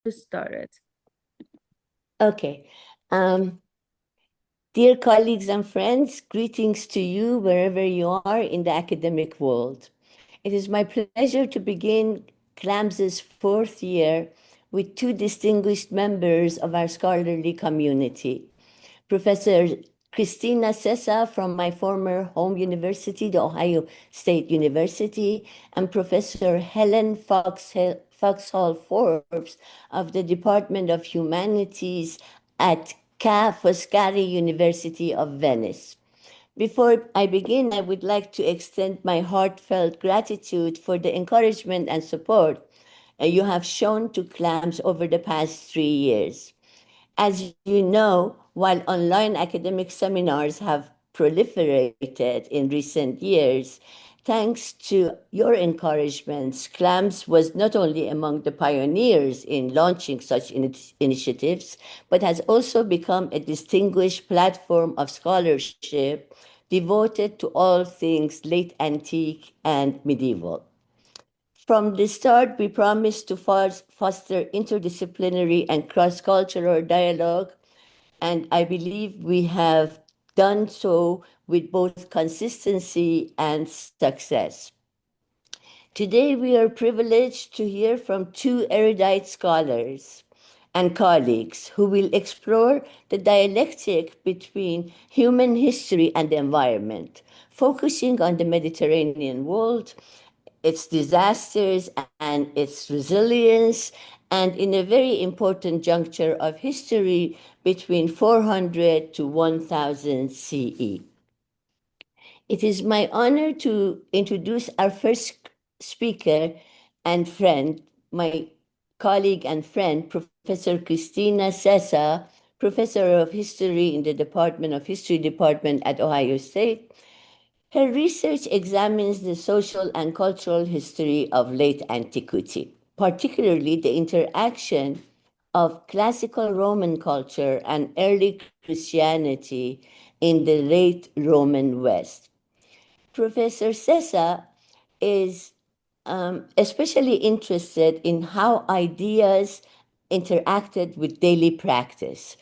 Started. Okay. Um, Dear colleagues and friends, greetings to you wherever you are in the academic world. It is my pleasure to begin CLAMS's fourth year with two distinguished members of our scholarly community. Professor Kristina Sessa from my former home university, the Ohio State University, and Professor Helen Foxhall Forbes of the Department of Humanities at Ca' Foscari University of Venice. Before I begin, I would like to extend my heartfelt gratitude for the encouragement and support you have shown to CLAMS over the past 3 years. As you know, while online academic seminars have proliferated in recent years, thanks to your encouragements, CLAMS was not only among the pioneers in launching such initiatives, but has also become a distinguished platform of scholarship devoted to all things late antique and medieval. From the start, we promised to foster interdisciplinary and cross cultural dialogue, and I believe we have done so with both consistency and success. Today, we are privileged to hear from two erudite scholars and colleagues who will explore the dialectic between human history and the environment, focusing on the Mediterranean world, its disasters and its resilience, and in a very important juncture of history between 400 to 1000 CE. It is my honor to introduce our first speaker and friend, my colleague and friend, Professor Kristina Sessa, Professor of History in the Department of History Department at Ohio State. Her research examines the social and cultural history of late antiquity, particularly the interaction of classical Roman culture and early Christianity in the late Roman West. Professor Sessa is especially interested in how ideas interacted with daily practice,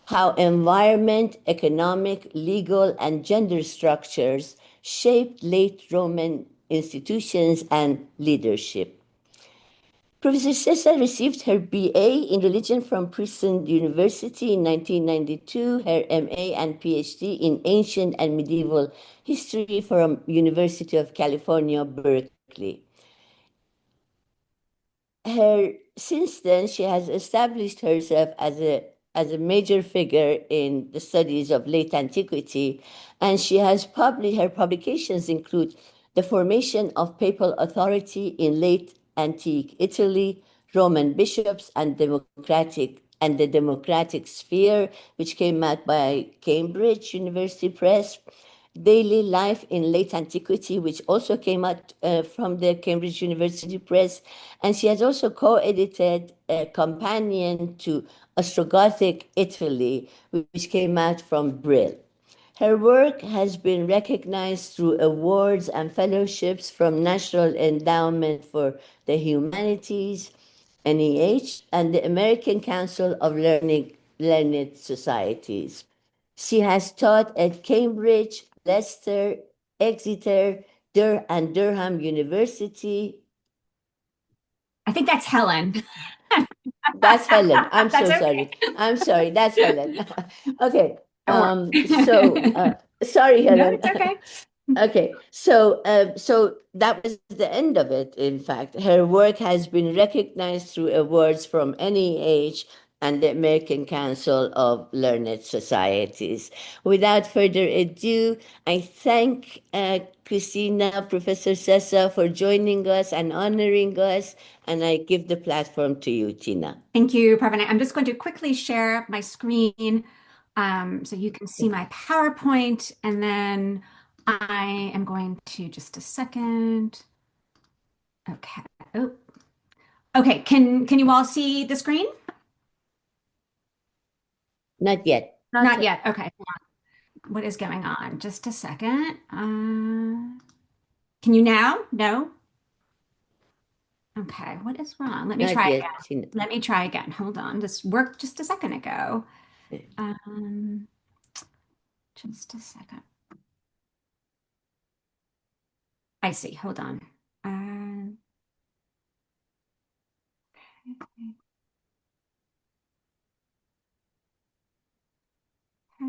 how environment, economic, legal, and gender structures shaped late Roman institutions and leadership. Professor Sessa received her BA in religion from Princeton University in 1992, her MA and PhD in ancient and medieval history from University of California, Berkeley. Since then she has established herself as a major figure in the studies of late antiquity, and she has published her publications include the formation of papal authority in late antique Italy, Roman bishops and the democratic sphere, which came out by Cambridge University Press, Daily Life in Late Antiquity, which also came out from the Cambridge University Press. And she has also co edited a companion to Ostrogothic Italy, which came out from Brill. Her work has been recognized through awards and fellowships from National Endowment for the Humanities, NEH, and the American Council of Learned Societies. She has taught at Cambridge, Leicester, Exeter, and Durham University. I think that's Helen. That's Helen. I'm That's so okay. sorry. I'm sorry. That's Helen. Okay. Don't worry. Sorry, No, Helen. it's okay. Okay, so that was the end of it. In fact, her work has been recognized through awards from NEH and the American Council of Learned Societies. Without further ado, I thank Christina, Professor Sessa, for joining us and honoring us, and I give the platform to you, Tina. Thank you, Pravana. I'm just going to quickly share my screen so you can see my PowerPoint, and then I am going to just a second. Okay. Oh, okay. Can you all see the screen? Not yet. Not yet. Okay. What is going on? Just a second. Can you now? No? Okay, what is wrong? Let me Not try yet. again. Let me try again. Hold on. This worked just a second ago. Um, just a second. I see. Hold on. Um,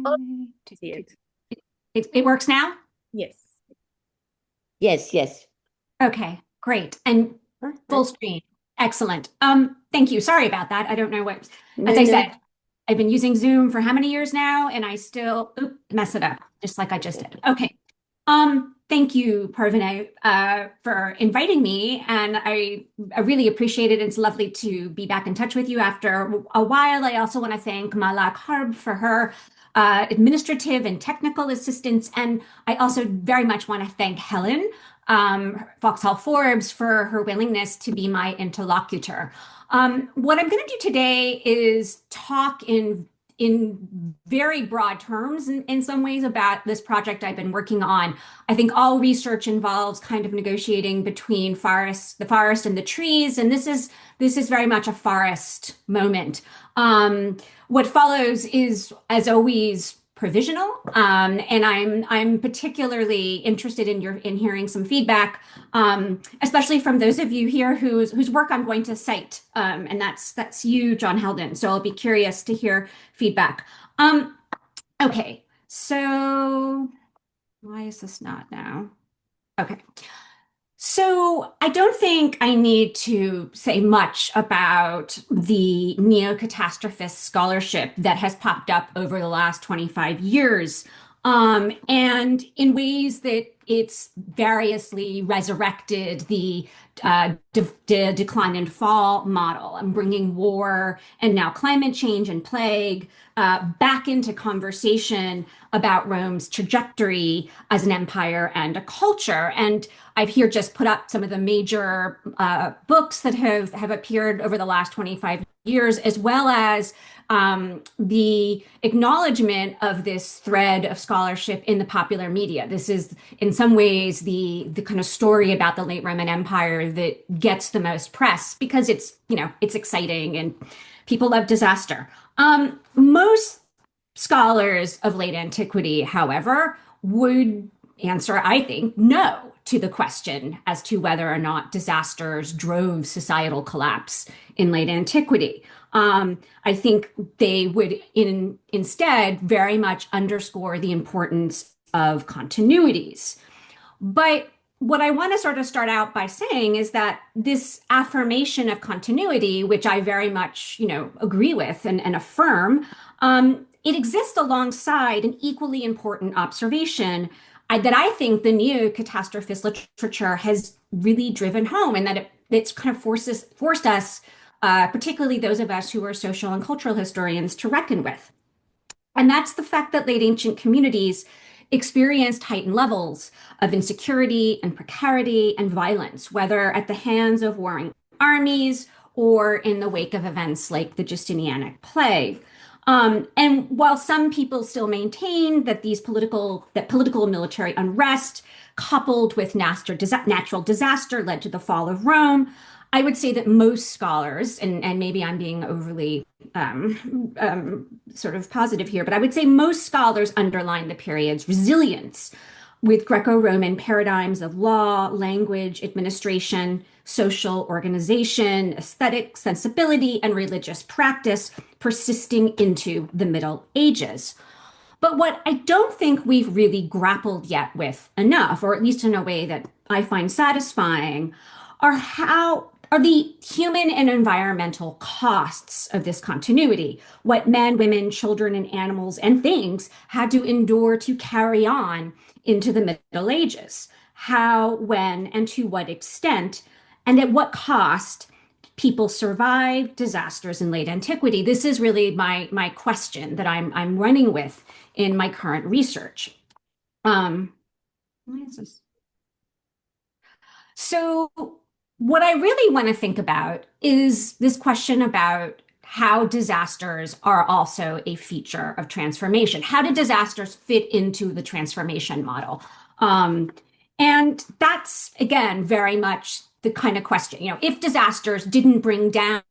Oh, okay. yes. It works now? Yes. Yes, yes. Okay, great. And Huh? full screen. Excellent. Thank you. Sorry about that. I don't know what, as No, I no. said, I've been using Zoom for how many years now, and I still mess it up, just like I just did. Okay. Thank you, Parvene, for inviting me, and I really appreciate it. It's lovely to be back in touch with you after a while. I also want to thank Malak Harb for her administrative and technical assistance, and I also very much want to thank Helen, Foxhall Forbes, for her willingness to be my interlocutor. What I'm going to do today is talk in very broad terms in some ways about this project I've been working on. I think all research involves kind of negotiating between the forest and the trees, and this is very much a forest moment. What follows is, as always, provisional, and I'm particularly interested in hearing some feedback, especially from those of you here whose work I'm going to cite, and that's you, John Heldon. So I'll be curious to hear feedback. Um, okay, so why is this not now? Okay. So I don't think I need to say much about the neo-catastrophist scholarship that has popped up over the last 25 years, and in ways that it's variously resurrected the decline and fall model. I'm bringing war and now climate change and plague back into conversation about Rome's trajectory as an empire and a culture. And I've here just put up some of the major books that have appeared over the last 25 years, as well as the acknowledgement of this thread of scholarship in the popular media. This is, in some ways, the kind of story about the late Roman Empire that gets the most press because it's exciting and people love disaster. Most scholars of late antiquity, however, would answer, I think, no to the question as to whether or not disasters drove societal collapse in late antiquity. I think they would instead very much underscore the importance of continuities. But what I want to sort of start out by saying is that this affirmation of continuity, which I very much, agree with and affirm, it exists alongside an equally important observation that I think the neo-catastrophist literature has really driven home, and that it's kind of forced us, particularly those of us who are social and cultural historians, to reckon with. And that's the fact that late ancient communities experienced heightened levels of insecurity and precarity and violence, whether at the hands of warring armies or in the wake of events like the Justinianic plague. And while some people still maintain that political and military unrest coupled with natural disaster led to the fall of Rome, I would say that most scholars, and maybe I'm being overly sort of positive here, but I would say most scholars underline the period's resilience with Greco-Roman paradigms of law, language, administration, social organization, aesthetic sensibility, and religious practice persisting into the Middle Ages. But what I don't think we've really grappled yet with enough, or at least in a way that I find satisfying, are the human and environmental costs of this continuity, what men, women, children, and animals and things had to endure to carry on into the Middle Ages. How, when, and to what extent, and at what cost people survived disasters in late antiquity. This is really my question that I'm running with in my current research. Why is this? So, what I really want to think about is this question about how disasters are also a feature of transformation. How do disasters fit into the transformation model? Um, and that's, again, very much the kind of question, if disasters didn't bring down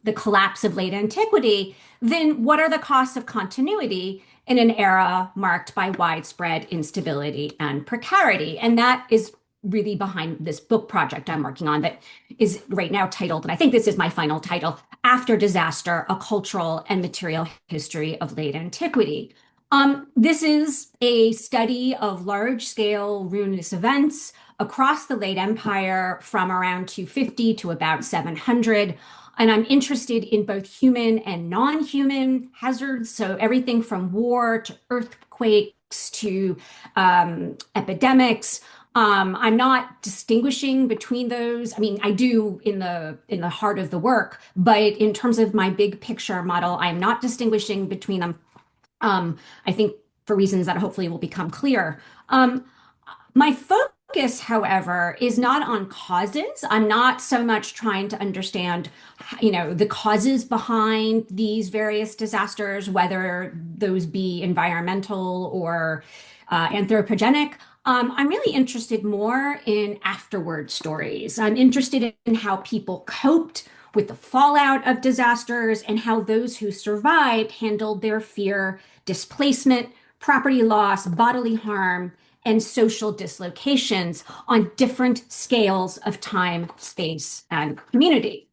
the collapse of late antiquity, then what are the costs of continuity in an era marked by widespread instability and precarity? And that is really behind this book project I'm working on that is right now titled, and I think this is my final title, After Disaster, A Cultural and Material History of Late Antiquity. This is a study of large-scale ruinous events across the late empire from around 250 to about 700. And I'm interested in both human and non-human hazards. So everything from war to earthquakes to epidemics. I'm not distinguishing between those. I mean, I do in the heart of the work, but in terms of my big picture model, I'm not distinguishing between them. I think for reasons that hopefully will become clear. My focus, however, is not on causes. I'm not so much trying to understand, the causes behind these various disasters, whether those be environmental or anthropogenic. I'm really interested more in afterward stories. I'm interested in how people coped with the fallout of disasters and how those who survived handled their fear, displacement, property loss, bodily harm, and social dislocations on different scales of time, space, and community.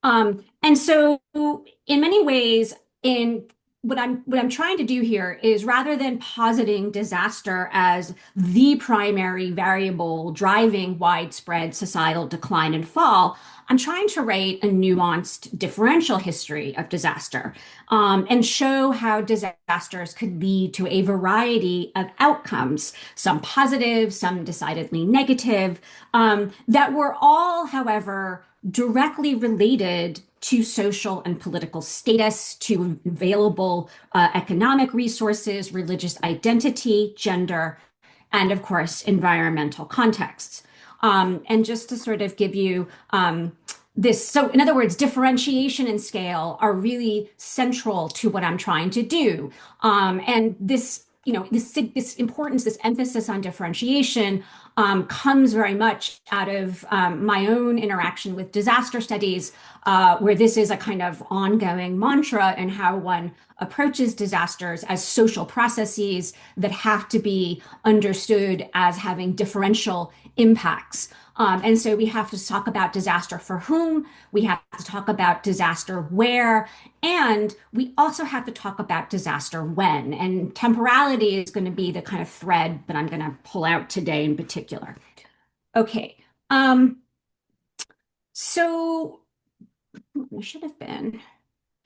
And so in many ways, in what I'm trying to do here is rather than positing disaster as the primary variable driving widespread societal decline and fall, I'm trying to write a nuanced differential history of disaster, and show how disasters could lead to a variety of outcomes, some positive, some decidedly negative, that were all, however, directly related to social and political status, to available economic resources, religious identity, gender, and of course, environmental contexts. And just to sort of give you this, so in other words, differentiation and scale are really central to what I'm trying to do. And this, this importance, this emphasis on differentiation comes very much out of my own interaction with disaster studies, where this is a kind of ongoing mantra in how one approaches disasters as social processes that have to be understood as having differential impacts. And so we have to talk about disaster for whom, we have to talk about disaster where, and we also have to talk about disaster when. And temporality is going to be the kind of thread that I'm going to pull out today in particular. Okay. So it should have been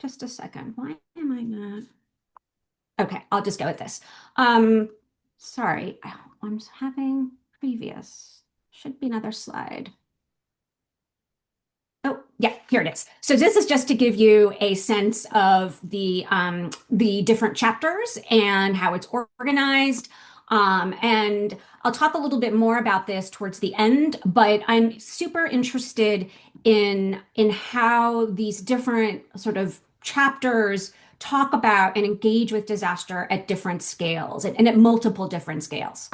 just a second. Why am I not? Okay, I'll just go with this. Sorry, I'm having previous. Should be another slide. Oh, yeah, here it is. So this is just to give you a sense of the different chapters and how it's organized. And I'll talk a little bit more about this towards the end, but I'm super interested in how these different sort of chapters talk about and engage with disaster at different scales and at multiple different scales.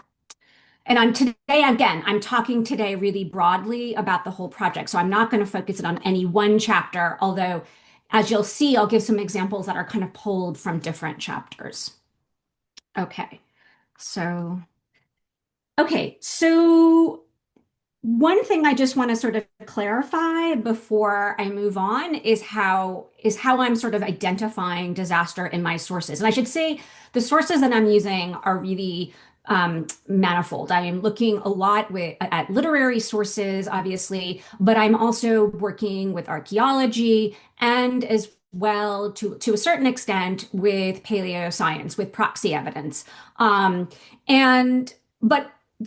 And I'm talking today really broadly about the whole project. So I'm not going to focus it on any one chapter, although as you'll see, I'll give some examples that are kind of pulled from different chapters. Okay. So one thing I just want to sort of clarify before I move on is how I'm sort of identifying disaster in my sources. And I should say the sources that I'm using are really manifold. I am looking a lot at literary sources, obviously, but I'm also working with archaeology and as well to a certain extent with paleoscience, with proxy evidence. But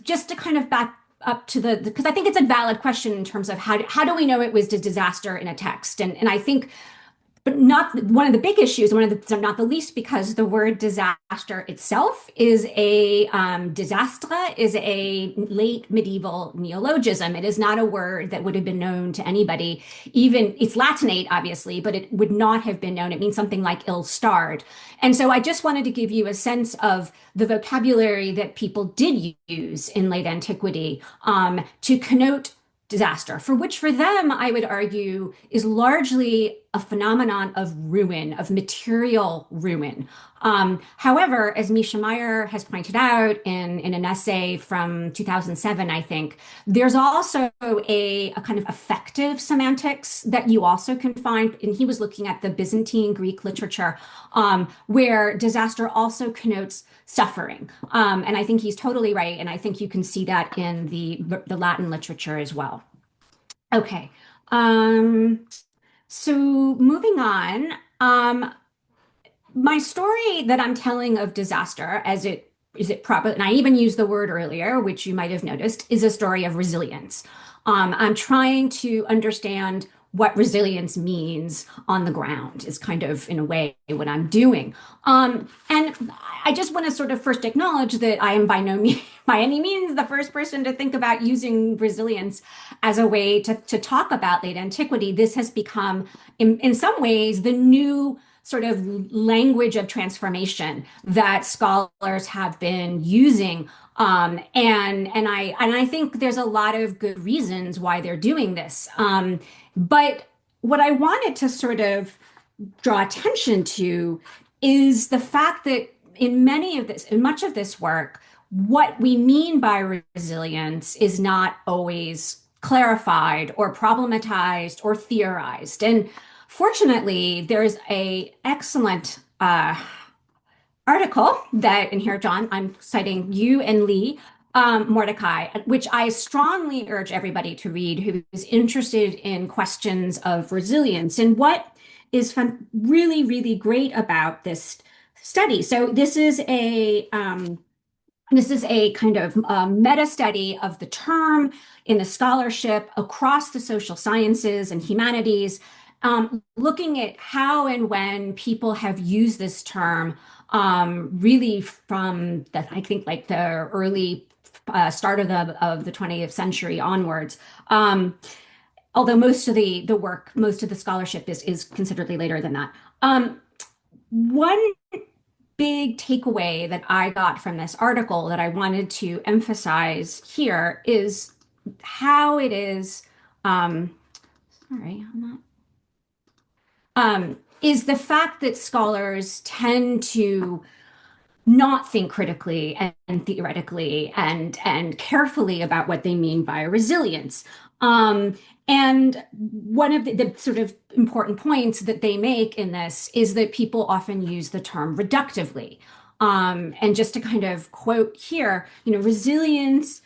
just to kind of back up to because I think it's a valid question in terms of how do we know it was a disaster in a text? And I think, but not one of the big issues, not the least, because the word disaster itself is disastre is a late medieval neologism. It is not a word that would have been known to anybody. Even it's Latinate, obviously, but it would not have been known. It means something like ill-starred. And so I just wanted to give you a sense of the vocabulary that people did use in late antiquity to connote disaster, for which for them, I would argue, is largely a phenomenon of ruin, of material ruin. However, as Misha Meyer has pointed out in an essay from 2007, I think, there's also a kind of affective semantics that you also can find. And he was looking at the Byzantine Greek literature, where disaster also connotes suffering. And I think he's totally right. And I think you can see that in the Latin literature as well. Okay. Um, so moving on, my story that I'm telling of disaster, as it is it proper, and I even used the word earlier, which you might have noticed, is a story of resilience. I'm trying to understand what resilience means on the ground, is kind of in a way what I'm doing. And I just want to sort of first acknowledge that I am by no means, by any means, the first person to think about using resilience as a way to talk about late antiquity. This has become, in some ways, the new sort of language of transformation that scholars have been using. And I think there's a lot of good reasons why they're doing this. But what I wanted to sort of draw attention to is the fact that in much of this work, what we mean by resilience is not always clarified or problematized or theorized. And fortunately, there's a excellent article that, and here, John, I'm citing you and Lee Mordecai, which I strongly urge everybody to read who is interested in questions of resilience. And what is really, really great about this study. So this is a kind of meta study of the term in the scholarship across the social sciences and humanities, looking at how and when people have used this term, really from I think like the early start of the 20th century onwards. Although most of the work, most of the scholarship is considerably later than that. One big takeaway that I got from this article that I wanted to emphasize here is how it is, sorry, I'm not, is the fact that scholars tend to not think critically and theoretically and carefully about what they mean by resilience. And one of the sort of important points that they make in this is that people often use the term reductively. And just to kind of quote here, resilience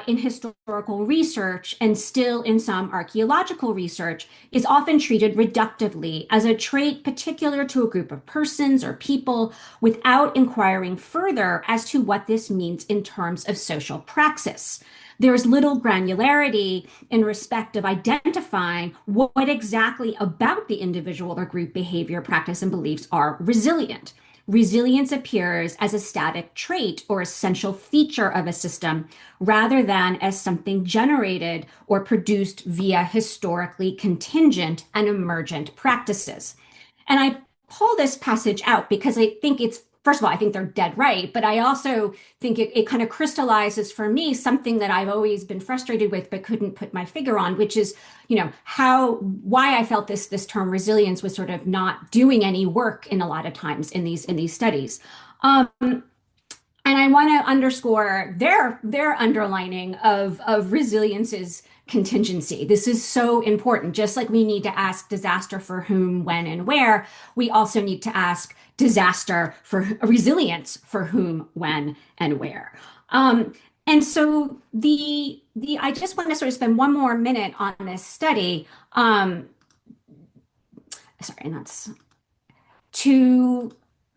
in historical research and still in some archaeological research is often treated reductively as a trait particular to a group of persons or people without inquiring further as to what this means in terms of social praxis. There's little granularity in respect of identifying what exactly about the individual or group behavior, practice, and beliefs are resilient. Resilience appears as a static trait or essential feature of a system rather than as something generated or produced via historically contingent and emergent practices. And I pull this passage out because I think it's, first of all, I think they're dead right, but I also think it kind of crystallizes for me something that I've always been frustrated with but couldn't put my finger on, which is, why I felt this term resilience was sort of not doing any work in a lot of times in these studies. And I want to underscore their underlining of resilience's contingency. This is so important. Just like we need to ask disaster for whom, when, and where, we also need to ask disaster for resilience for whom, when, and where. And so I just want to sort of spend one more minute on this study. Sorry, and that's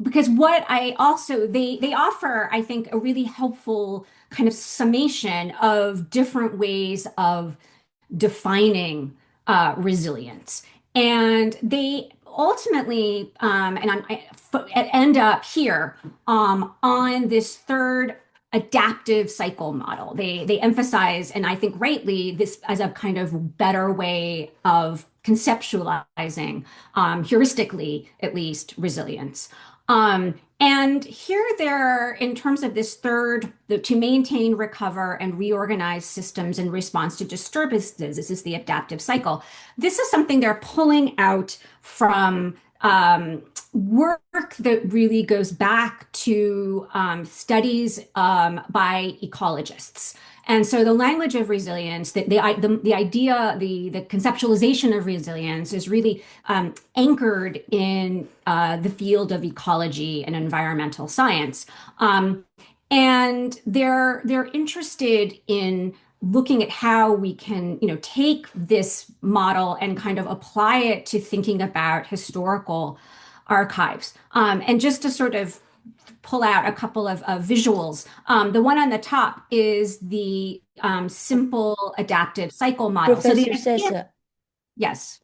because what I also they offer, I think, a really helpful kind of summation of different ways of defining resilience. And they ultimately, end up here on this third adaptive cycle model. They emphasize, and I think rightly, this as a kind of better way of conceptualizing, heuristically at least, resilience. And here they're, in terms of this third, to maintain, recover, and reorganize systems in response to disturbances, this is the adaptive cycle. This is something they're pulling out from work that really goes back to studies by ecologists. And so the language of resilience, the idea, the conceptualization of resilience is really anchored in the field of ecology and environmental science. And they're interested in looking at how we can, take this model and kind of apply it to thinking about historical archives. And just to sort of pull out a couple of visuals. The one on the top is the simple adaptive cycle model. So the Professor idea, Sessa. yes.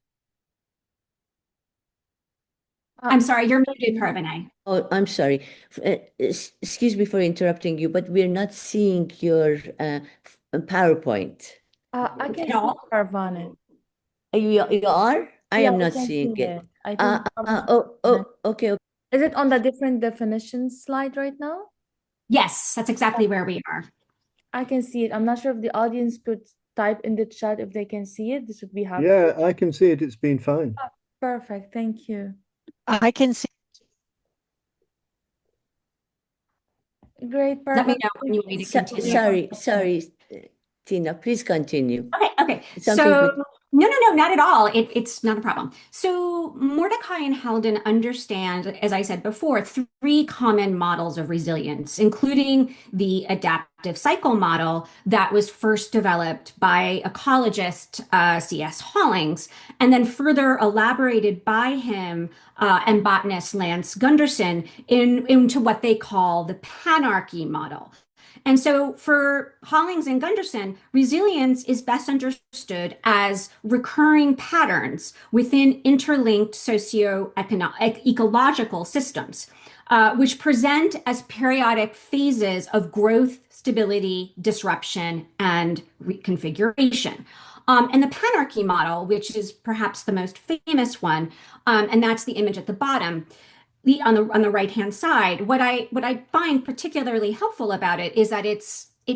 Uh, I'm sorry, you're muted, Parvane. Oh, I'm sorry. Excuse me for interrupting you, but we're not seeing your PowerPoint. I can At see all? Parvana. You are? I Yeah, am I not can seeing see it. it. I think Okay, okay. is it on the different definitions slide right now? Yes, that's exactly where we are. I can see it. I'm not sure if the audience could type in the chat if they can see it. This would be helpful. Yeah, I can see it. It's been fine. Perfect. Thank you. I can see. Great, Let me perfect. know when you want me to continue. Sorry, Tina, please continue. Okay. Something So with no, not at all. It's not a problem. So Mordecai and Haldon understand, as I said before, three common models of resilience, including the adaptive cycle model that was first developed by ecologist C.S. Hollings, and then further elaborated by him and botanist Lance Gunderson into what they call the panarchy model. And so for Hollings and Gunderson, resilience is best understood as recurring patterns within interlinked socio-ecological systems, which present as periodic phases of growth, stability, disruption, and reconfiguration. And the panarchy model, which is perhaps the most famous one, and that's the image at the bottom, on the right hand side, what I find particularly helpful about it is that it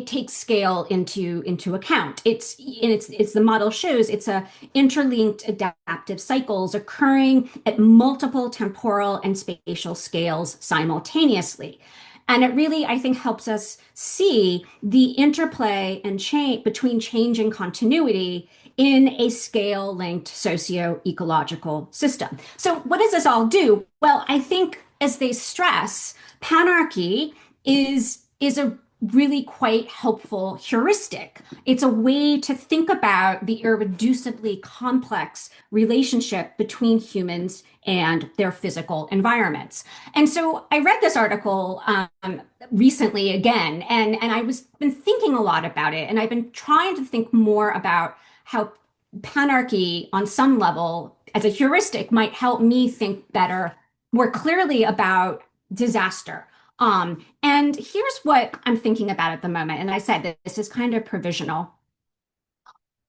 takes scale into account. It's the model shows it's a interlinked adaptive cycles occurring at multiple temporal and spatial scales simultaneously. And it really, I think, helps us see the interplay and change between change and continuity in a scale linked socio ecological system. So, what does this all do? Well, I think, as they stress, panarchy is a really quite helpful heuristic. It's a way to think about the irreducibly complex relationship between humans and their physical environments. And so I read this article recently again, and I was been thinking a lot about it, and I've been trying to think more about how panarchy, on some level, as a heuristic, might help me think better, more clearly about disaster. And here's what I'm thinking about at the moment. And I said that this is kind of provisional.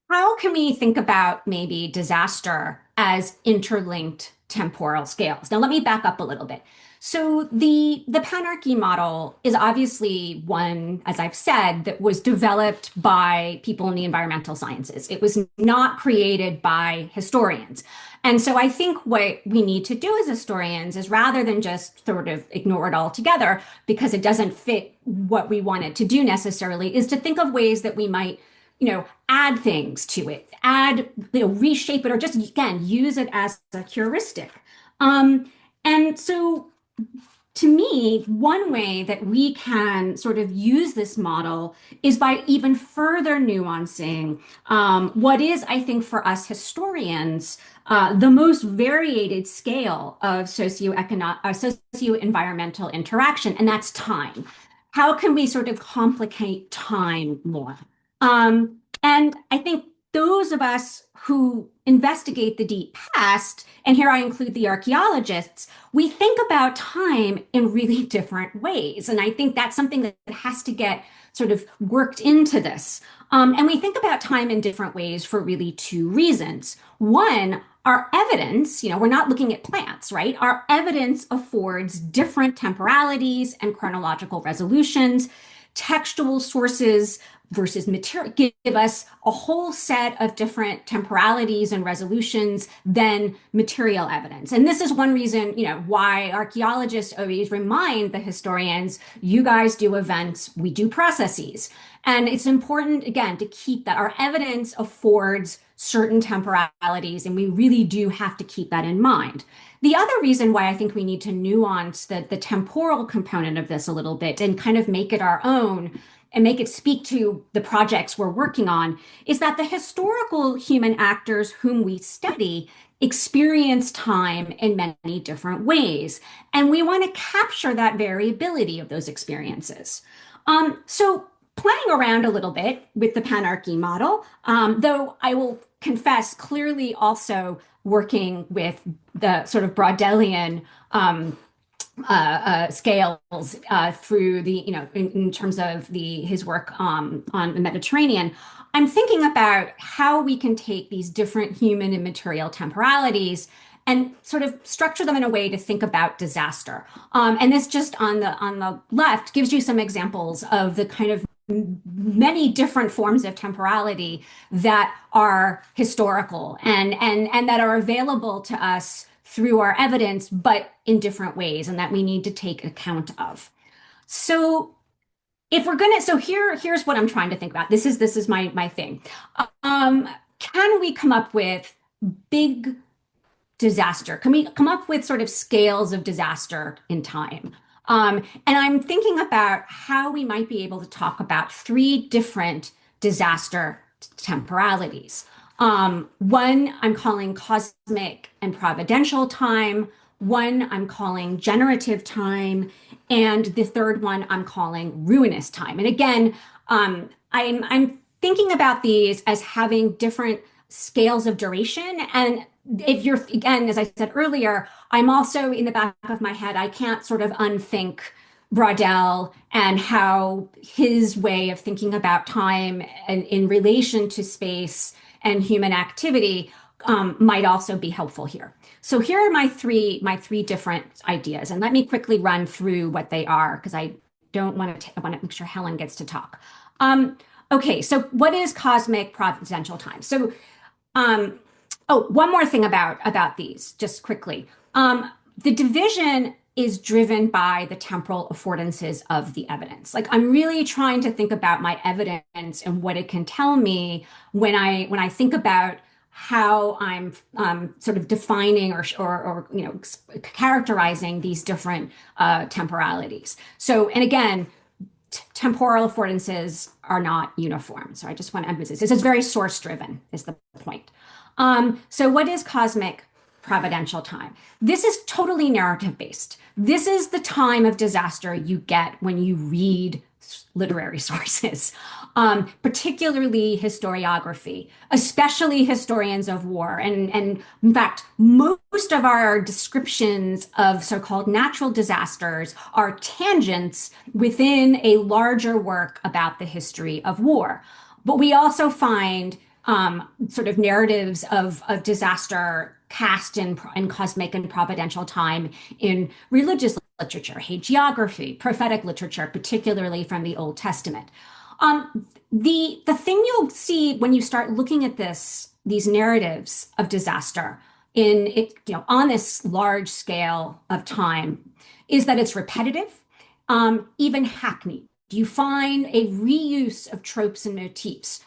How can we think about maybe disaster as interlinked temporal scales? Now, let me back up a little bit. So the panarchy model is obviously one, as I've said, that was developed by people in the environmental sciences. It was not created by historians. And so I think what we need to do as historians is, rather than just sort of ignore it altogether because it doesn't fit what we want it to do necessarily, is to think of ways that we might add things to it, reshape it, or just, again, use it as a heuristic. And so, to me, one way that we can sort of use this model is by even further nuancing what is, I think, for us historians, the most variated scale of socio-environmental interaction, and that's time. How can we sort of complicate time more? And I think those of us who investigate the deep past, and here I include the archaeologists, we think about time in really different ways. And I think that's something that has to get sort of worked into this. And we think about time in different ways for really two reasons. One, our evidence, we're not looking at plants, right? Our evidence affords different temporalities and chronological resolutions. Textual sources versus material give us a whole set of different temporalities and resolutions than material evidence. And this is one reason, why archaeologists always remind the historians, you guys do events, we do processes. And it's important, again, to keep that. Our evidence affords certain temporalities, and we really do have to keep that in mind. The other reason why I think we need to nuance the temporal component of this a little bit and kind of make it our own and make it speak to the projects we're working on is that the historical human actors whom we study experience time in many different ways. And we want to capture that variability of those experiences. So playing around a little bit with the panarchy model, though I will confess clearly also working with the sort of Braudelian scales through the, in terms of his work on the Mediterranean. I'm thinking about how we can take these different human and material temporalities and sort of structure them in a way to think about disaster. And this just on the left gives you some examples of the kind of many different forms of temporality that are historical and that are available to us through our evidence, but in different ways, and that we need to take account of. So if we're gonna, so here's what I'm trying to think about. This is my thing. Can we come up with big disaster? Can we come up with sort of scales of disaster in time? And I'm thinking about how we might be able to talk about three different disaster temporalities. One I'm calling cosmic and providential time. One I'm calling generative time. And the third one I'm calling ruinous time. And again, I'm thinking about these as having different scales of duration. And if you're, again, as I said earlier, I'm also in the back of my head, I can't sort of unthink Braudel and how his way of thinking about time and in relation to space and human activity might also be helpful here. So here are my three different ideas, and let me quickly run through what they are because I want to make sure Helen gets to talk. Okay, so what is cosmic providential time? So, one more thing about these, just quickly. The division is driven by the temporal affordances of the evidence. Like I'm really trying to think about my evidence and what it can tell me when I think about how I'm sort of defining or characterizing these different temporalities. So, and again, temporal affordances are not uniform. So I just want to emphasize this is very source driven is the point. So what is cosmic providential time? This is totally narrative based. This is the time of disaster you get when you read literary sources, particularly historiography, especially historians of war. And in fact, most of our descriptions of so-called natural disasters are tangents within a larger work about the history of war. But we also find sort of narratives of disaster cast in cosmic and providential time in religious literature, hagiography, prophetic literature, particularly from the Old Testament. The thing you'll see when you start looking at these narratives of disaster on this large scale of time is that it's repetitive, even hackneyed. You find a reuse of tropes and motifs.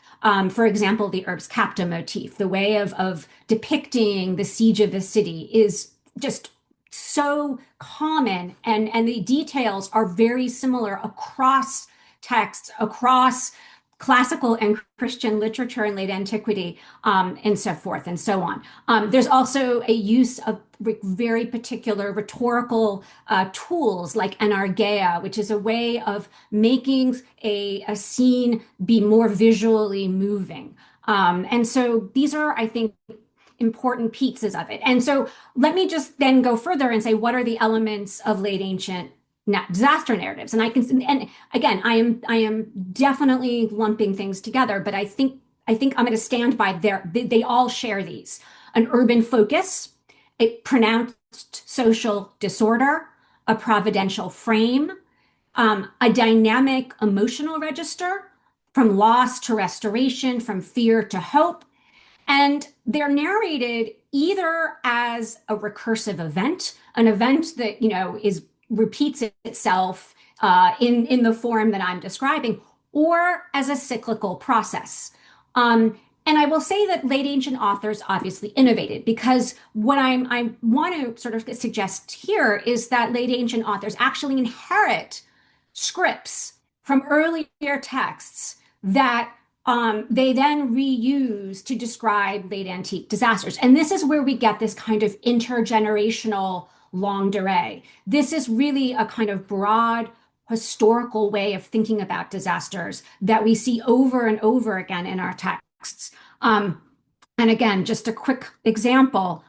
For example, the Urbs Capta motif, the way of depicting the siege of a city is just so common, and the details are very similar across texts, across classical and Christian literature in late antiquity, and so forth and so on. There's also a use of very particular rhetorical tools like enargeia, which is a way of making a scene be more visually moving. And so these are, I think, important pieces of it. And so let me just then go further and say, what are the elements of late ancient disaster narratives. And and again, I am definitely lumping things together, but I think I'm going to stand by they all share these: an urban focus, a pronounced social disorder, a providential frame, a dynamic emotional register, from loss to restoration, from fear to hope. And they're narrated either as a recursive event, an event that, is repeats itself in the form that I'm describing, or as a cyclical process. And I will say that late ancient authors obviously innovated, because what I want to sort of suggest here is that late ancient authors actually inherit scripts from earlier texts that they then reuse to describe late antique disasters. And this is where we get this kind of intergenerational longue durée. This is really a kind of broad historical way of thinking about disasters that we see over and over again in our texts. And again, just a quick example,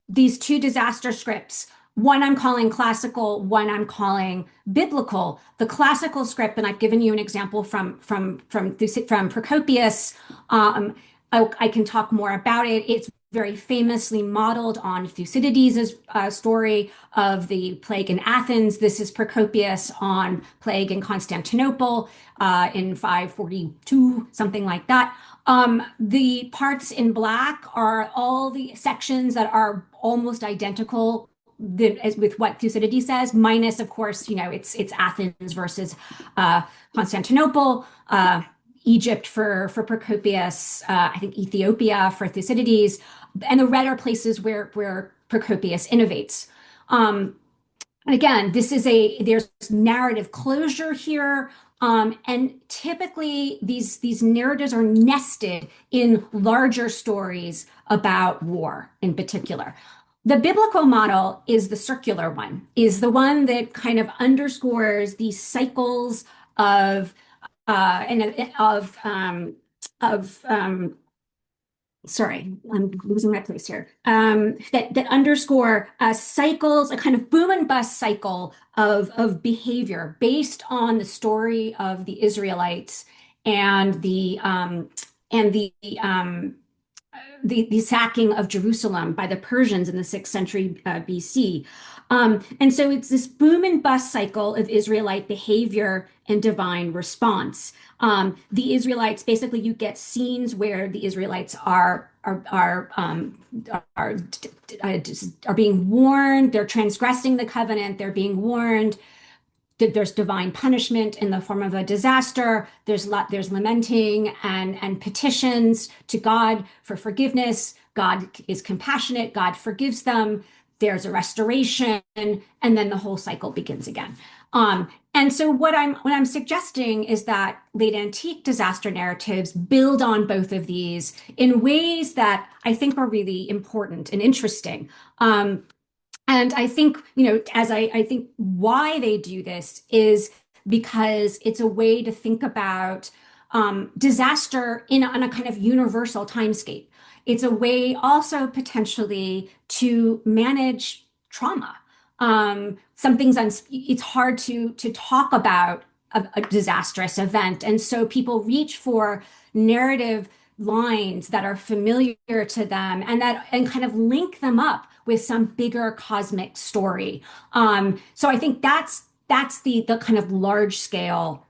these two disaster scripts, one I'm calling classical, one I'm calling biblical. The classical script, and I've given you an example from Procopius. I can talk more about it. It's very famously modeled on Thucydides' story of the plague in Athens. This is Procopius on plague in Constantinople in 542, something like that. The parts in black are all the sections that are almost identical as with what Thucydides says, minus, of course, it's Athens versus Constantinople, Egypt for Procopius, I think Ethiopia for Thucydides, and the red are places where Procopius innovates. And again, there's narrative closure here. And typically these narratives are nested in larger stories about war in particular. The biblical model is the circular one, is the one that kind of underscores these cycles of sorry, I'm losing my place here. That underscore cycles, a kind of boom and bust cycle of behavior based on the story of the Israelites and the sacking of Jerusalem by the Persians in the 6th century BC. And so it's this boom and bust cycle of Israelite behavior and divine response. The Israelites, basically, you get scenes where the Israelites are being warned, they're transgressing the covenant, they're being warned. There's divine punishment in the form of a disaster. There's lamenting and petitions to God for forgiveness. God is compassionate. God forgives them. There's a restoration, and then the whole cycle begins again. And so what I'm suggesting is that late antique disaster narratives build on both of these in ways that I think are really important and interesting. And I think, I think why they do this is because it's a way to think about disaster on a kind of universal timescape. It's a way also potentially to manage trauma. It's hard to talk about a disastrous event. And so people reach for narrative lines that are familiar to them and kind of link them up with some bigger cosmic story. So I think that's the kind of large scale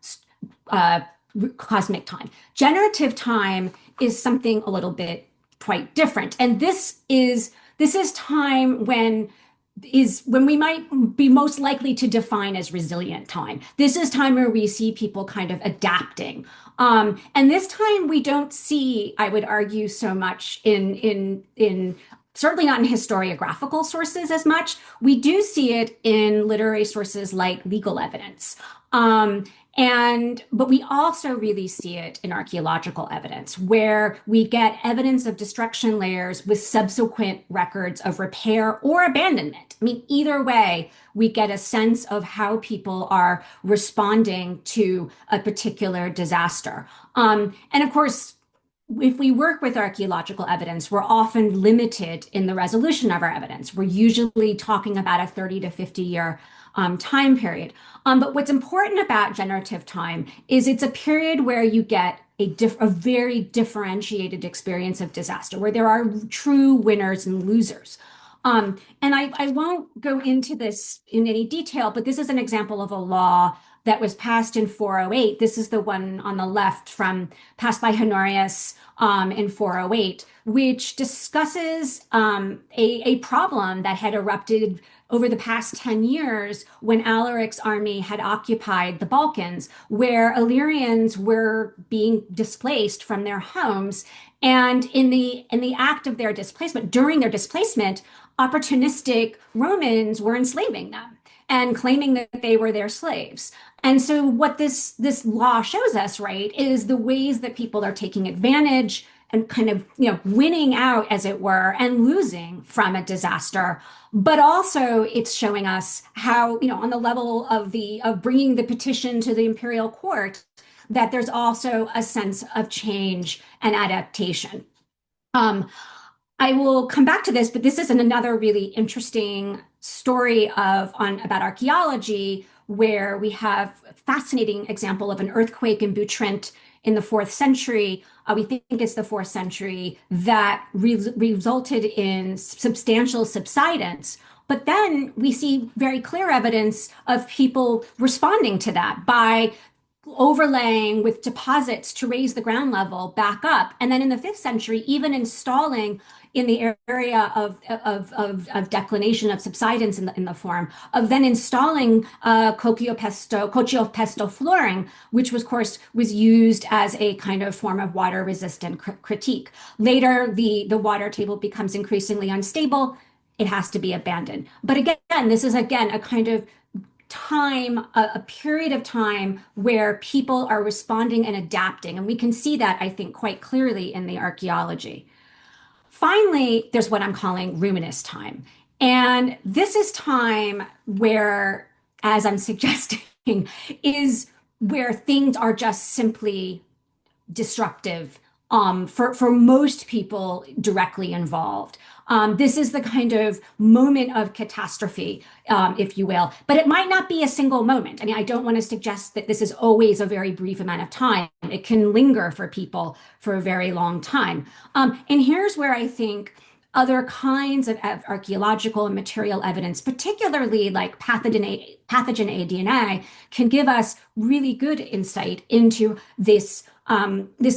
cosmic time. Generative time is something a little bit quite different. And this is time when we might be most likely to define as resilient time. This is time where we see people kind of adapting. And this time we don't see, I would argue, so much in certainly not in historiographical sources as much. We do see it in literary sources like legal evidence. But we also really see it in archaeological evidence, where we get evidence of destruction layers with subsequent records of repair or abandonment. I mean, either way, we get a sense of how people are responding to a particular disaster. And of course, if we work with archaeological evidence, we're often limited in the resolution of our evidence. We're usually talking about a 30 to 50 year time period. But what's important about generative time is it's a period where you get a very differentiated experience of disaster, where there are true winners and losers. And I won't go into this in any detail, but this is an example of a law that was passed in 408. This is the one on the left passed by Honorius in 408, which discusses a problem that had erupted over the past 10 years when Alaric's army had occupied the Balkans, where Illyrians were being displaced from their homes. And in the act of their displacement, during their displacement, opportunistic Romans were enslaving them and claiming that they were their slaves. And so what this law shows us, right, is the ways that people are taking advantage and kind of, winning out, as it were, and losing from a disaster. But also it's showing us how, on the level of bringing the petition to the imperial court, that there's also a sense of change and adaptation. I will come back to this, but this is another really interesting story about archaeology, where we have a fascinating example of an earthquake in Butrint in the 4th century. We think it's the 4th century, that resulted in substantial subsidence. But then we see very clear evidence of people responding to that by overlaying with deposits to raise the ground level back up. And then in the 5th century, even installing in the area of declination, of subsidence in the form of then installing coccio pesto flooring, which was, of course, was used as a kind of form of water resistant critique. Later, the water table becomes increasingly unstable. It has to be abandoned. But again, this is a kind of time, a period of time where people are responding and adapting. And we can see that, I think, quite clearly in the archaeology. Finally, there's what I'm calling ruinous time. And this is time where, as I'm suggesting, is where things are just simply destructive for most people directly involved. This is the kind of moment of catastrophe, if you will, but it might not be a single moment. I mean, I don't want to suggest that this is always a very brief amount of time. It can linger for people for a very long time. And here's where I think other kinds of archaeological and material evidence, particularly like pathogen aDNA, can give us really good insight into this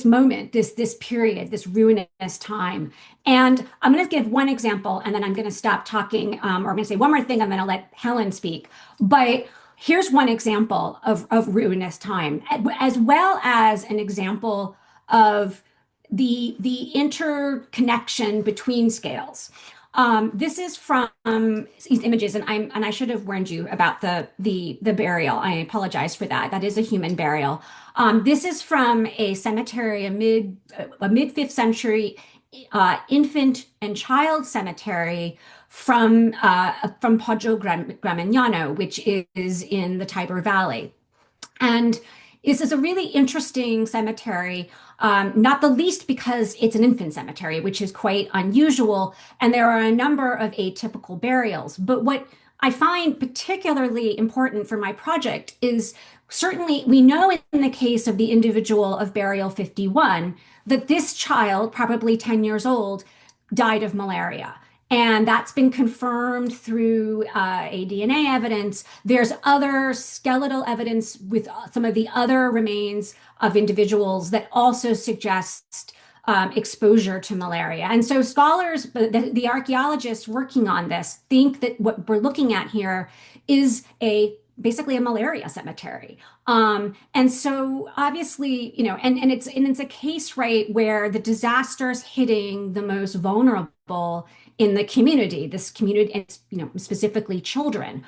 moment, this period, this ruinous time. And I'm going to give one example, and then I'm going to stop talking, or I'm going to say one more thing, and then I'll let Helen speak. But here's one example of ruinous time, as well as an example of the interconnection between scales. This is from these images, and I should have warned you about the burial. I apologize for that. That is a human burial. This is from a cemetery, a mid 5th century infant and child cemetery from Poggio Gramignano, which is in the Tiber Valley. And this is a really interesting cemetery, not the least because it's an infant cemetery, which is quite unusual. And there are a number of atypical burials. But what I find particularly important for my project is certainly we know in the case of the individual of burial 51 that this child, probably 10 years old, died of malaria. And that's been confirmed through aDNA evidence. There's other skeletal evidence with some of the other remains of individuals that also suggest exposure to malaria. And so scholars, the archaeologists working on this, think that what we're looking at here is basically a malaria cemetery. And so obviously, and it's a case, right, where the disaster's hitting the most vulnerable in the community, and specifically children.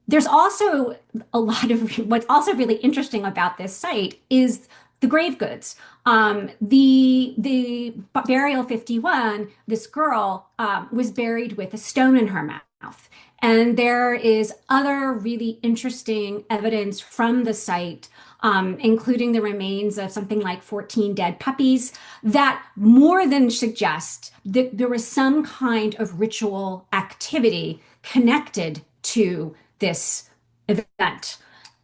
There's also what's also really interesting about this site is the grave goods. The burial 51, this girl was buried with a stone in her mouth. And there is other really interesting evidence from the site including the remains of something like 14 dead puppies, that more than suggest that there was some kind of ritual activity connected to this event.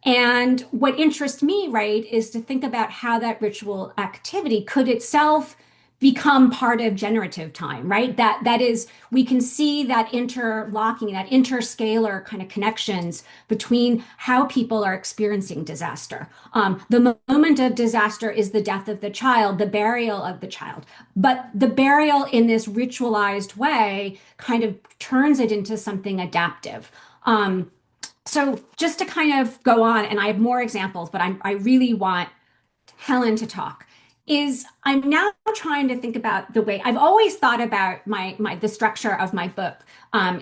And what interests me, right, is to think about how that ritual activity could itself become part of generative time, right? That is, we can see that interlocking, that interscalar kind of connections between how people are experiencing disaster. The moment of disaster is the death of the child, the burial of the child. But the burial in this ritualized way kind of turns it into something adaptive. So just to kind of go on, and I have more examples, but I really want Helen to talk, is I'm now trying to think about the way I've always thought about the structure of my book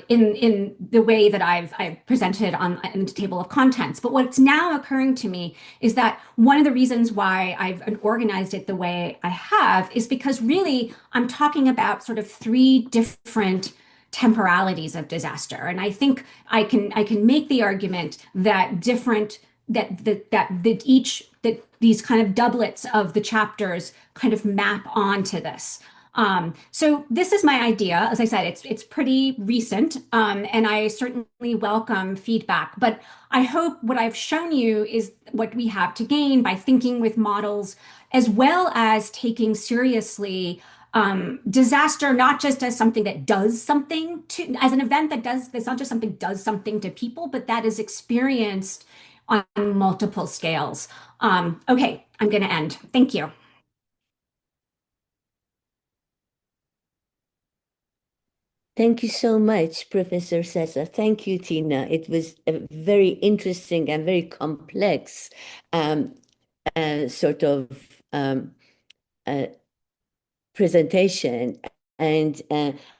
in the way that I've presented in the table of contents. But what's now occurring to me is that one of the reasons why I've organized it the way I have is because really I'm talking about sort of three different temporalities of disaster. And I think I can make the argument that these kind of doublets of the chapters kind of map onto this. So this is my idea. As I said, it's pretty recent, and I certainly welcome feedback. But I hope what I've shown you is what we have to gain by thinking with models, as well as taking seriously disaster, not just as something that does something to, as an event that's not just something does something to people, but that is experienced on multiple scales. Okay, I'm going to end. Thank you. Thank you so much, Professor Sessa. Thank you, Tina. It was a very interesting and very complex sort of uh, presentation. And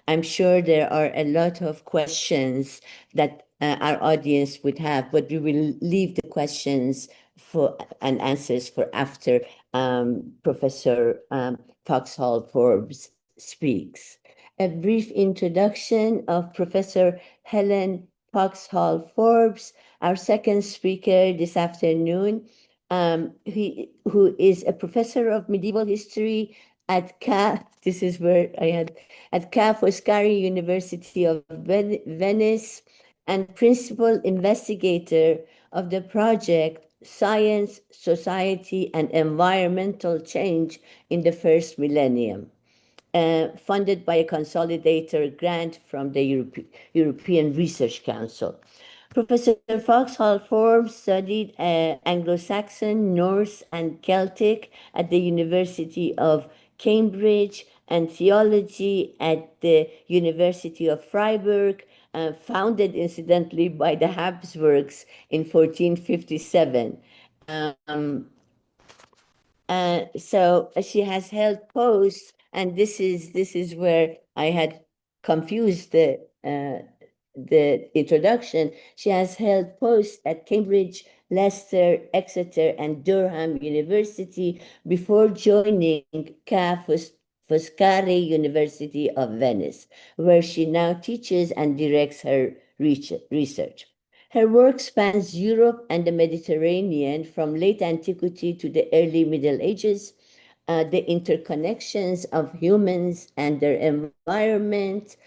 I'm sure there are a lot of questions that our audience would have, but we will leave the questions for and answers for after Professor Foxhall Forbes speaks. A brief introduction of Professor Helen Foxhall Forbes, our second speaker this afternoon, who is a professor of medieval history at this is where I had, at Foscari University of Venice, and principal investigator of the project Science, Society, and Environmental Change in the First Millennium, funded by a consolidator grant from the European Research Council. Professor Foxhall Forbes studied Anglo-Saxon, Norse, and Celtic at the University of Cambridge and theology at the University of Freiburg, founded incidentally by the Habsburgs in 1457. So she has held posts, and this is where I had confused the introduction. She has held posts at Cambridge, Leicester, Exeter, and Durham University before joining Ca' Foscari University of Venice, where she now teaches and directs her research. Her work spans Europe and the Mediterranean from late antiquity to the early Middle Ages, the interconnections of humans and their environment.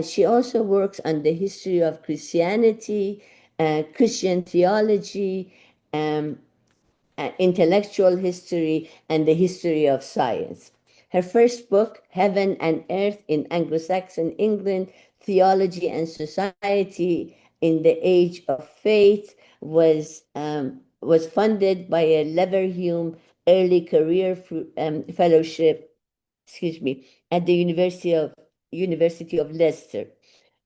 She also works on the history of Christianity, Christian theology, intellectual history, and the history of science. Her first book, Heaven and Earth in Anglo-Saxon England, Theology and Society in the Age of Faith, was funded by a Leverhulme Early Career Fellowship, at the University of Leicester.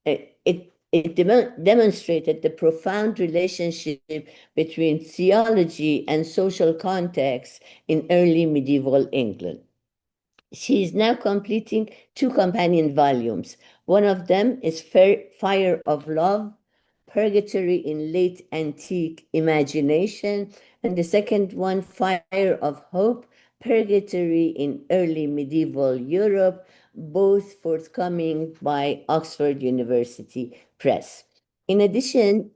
It demonstrated the profound relationship between theology and social context in early medieval England. She is now completing 2 companion volumes. One of them is Fire of Love, Purgatory in Late Antique Imagination, and the second one, Fire of Hope, Purgatory in Early Medieval Europe, both forthcoming by Oxford University Press. In addition,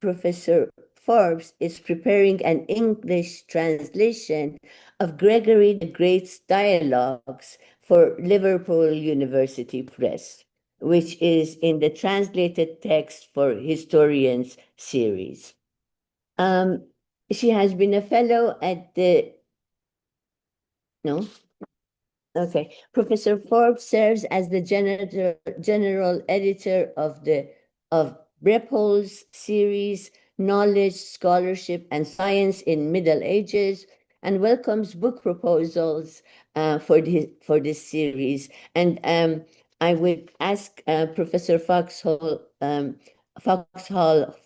Professor Forbes is preparing an English translation of Gregory the Great's dialogues for Liverpool University Press, which is in the translated text for historians series. She has been a fellow at the, no? Okay. Professor Forbes serves as the general editor of Brepol's series Knowledge, Scholarship, and Science in Middle Ages, and welcomes book proposals for this series. And I would ask Professor Foxhall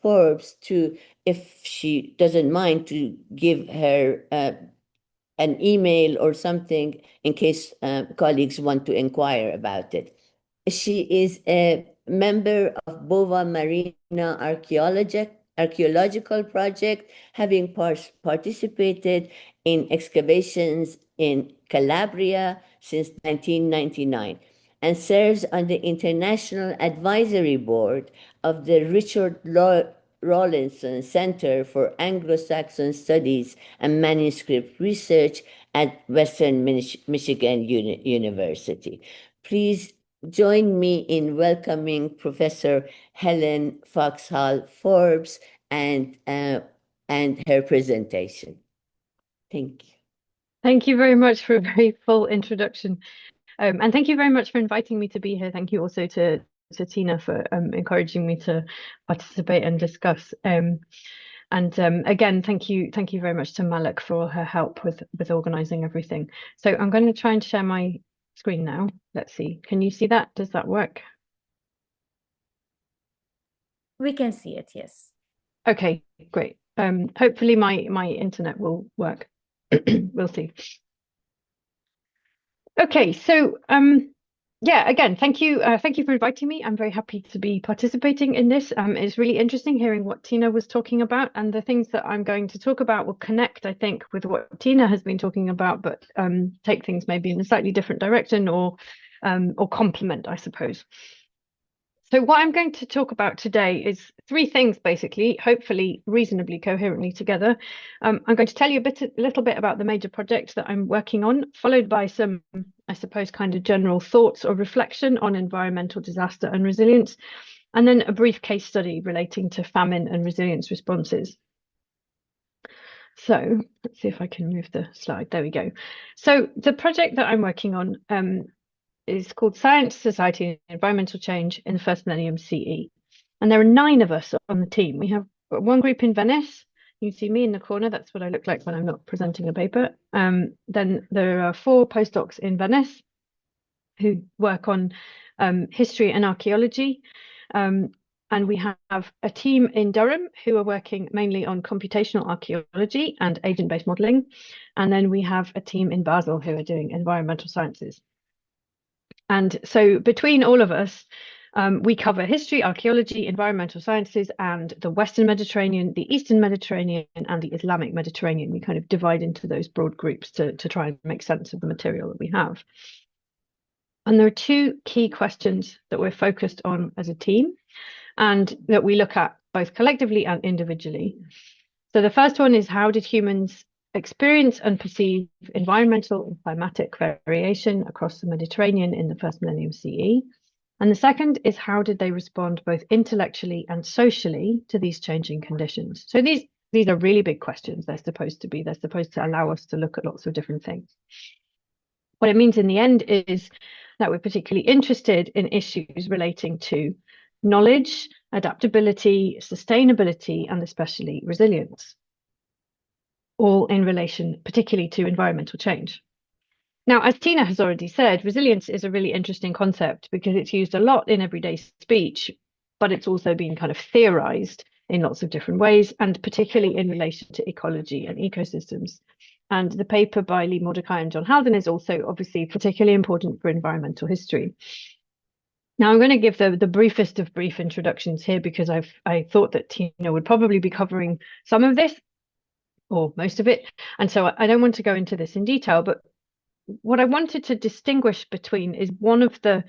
Forbes to, if she doesn't mind, to give her an email or something in case colleagues want to inquire about it. She is a member of Bova Marina Archaeological Project, having participated in excavations in Calabria since 1999, and serves on the International Advisory Board of the Richard Rawlinson Center for Anglo-Saxon Studies and Manuscript Research at Western Michigan University. Please join me in welcoming Professor Helen Foxhall Forbes and her presentation. Thank you. Thank you very much for a very full introduction. And thank you very much for inviting me to be here. Thank you also to Tina for encouraging me to participate and discuss. And again, thank you very much to Malak for her help with organizing everything. So I'm going to try and share my screen now. Let's see. Can you see that? Does that work? We can see it, yes. Okay, great. Hopefully my internet will work. We'll see. Okay, so yeah, again, thank you for inviting me. I'm very happy to be participating in this. It's really interesting hearing what Tina was talking about, and the things that I'm going to talk about will connect, I think, with what Tina has been talking about, but take things maybe in a slightly different direction or complement, I suppose. So what I'm going to talk about today is three things, basically, hopefully reasonably coherently together. I'm going to tell you a little bit about the major project that I'm working on, followed by some, I suppose, kind of general thoughts or reflection on environmental disaster and resilience, and then a brief case study relating to famine and resilience responses. So let's see if I can move the slide. There we go. So the project that I'm working on is called Science, Society and Environmental Change in the First Millennium CE. And there are 9 of us on the team. We have one group in Venice. You see me in the corner. That's what I look like when I'm not presenting a paper. Then there are 4 postdocs in Venice who work on history and archaeology. And we have a team in Durham who are working mainly on computational archaeology and agent-based modeling. And then we have a team in Basel who are doing environmental sciences. And so between all of us, we cover history, archaeology, environmental sciences, and the Western Mediterranean, the Eastern Mediterranean, and the Islamic Mediterranean. We kind of divide into those broad groups to try and make sense of the material that we have. And there are 2 key questions that we're focused on as a team and that we look at both collectively and individually. So the first one is, how did humans experience and perceive environmental and climatic variation across the Mediterranean in the first millennium CE? And the second is, how did they respond both intellectually and socially to these changing conditions? So these are really big questions. They're supposed to allow us to look at lots of different things. What it means in the end is that we're particularly interested in issues relating to knowledge, adaptability, sustainability, and especially resilience, all in relation particularly to environmental change. Now, as Tina has already said, resilience is a really interesting concept because it's used a lot in everyday speech, but it's also been kind of theorized in lots of different ways, and particularly in relation to ecology and ecosystems. And the paper by Lee Mordecai and John Haldon is also obviously particularly important for environmental history. Now, I'm going to give the briefest of brief introductions here because I thought that Tina would probably be covering some of this, or most of it. And so I don't want to go into this in detail, but what I wanted to distinguish between is one of the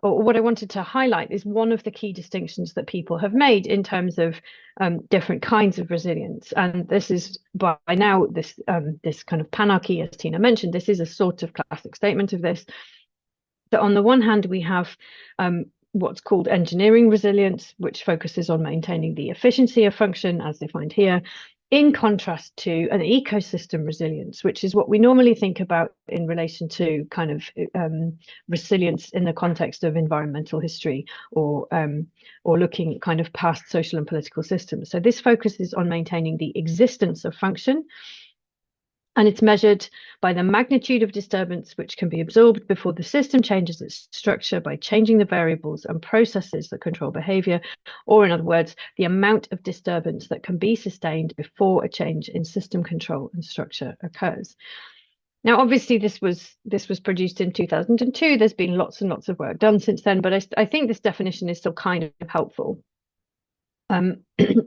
or what I wanted to highlight is one of the key distinctions that people have made in terms of different kinds of resilience. And this is by now, this kind of panarchy, as Tina mentioned, this is a sort of classic statement of this. That on the one hand, we have what's called engineering resilience, which focuses on maintaining the efficiency of function as defined here, in contrast to an ecosystem resilience, which is what we normally think about in relation to kind of resilience in the context of environmental history or looking kind of past social and political systems. So this focuses on maintaining the existence of function, and it's measured by the magnitude of disturbance which can be absorbed before the system changes its structure by changing the variables and processes that control behavior, or in other words, the amount of disturbance that can be sustained before a change in system control and structure occurs. Now, obviously, this was produced in 2002. There's been lots and lots of work done since then, but I think this definition is still kind of helpful.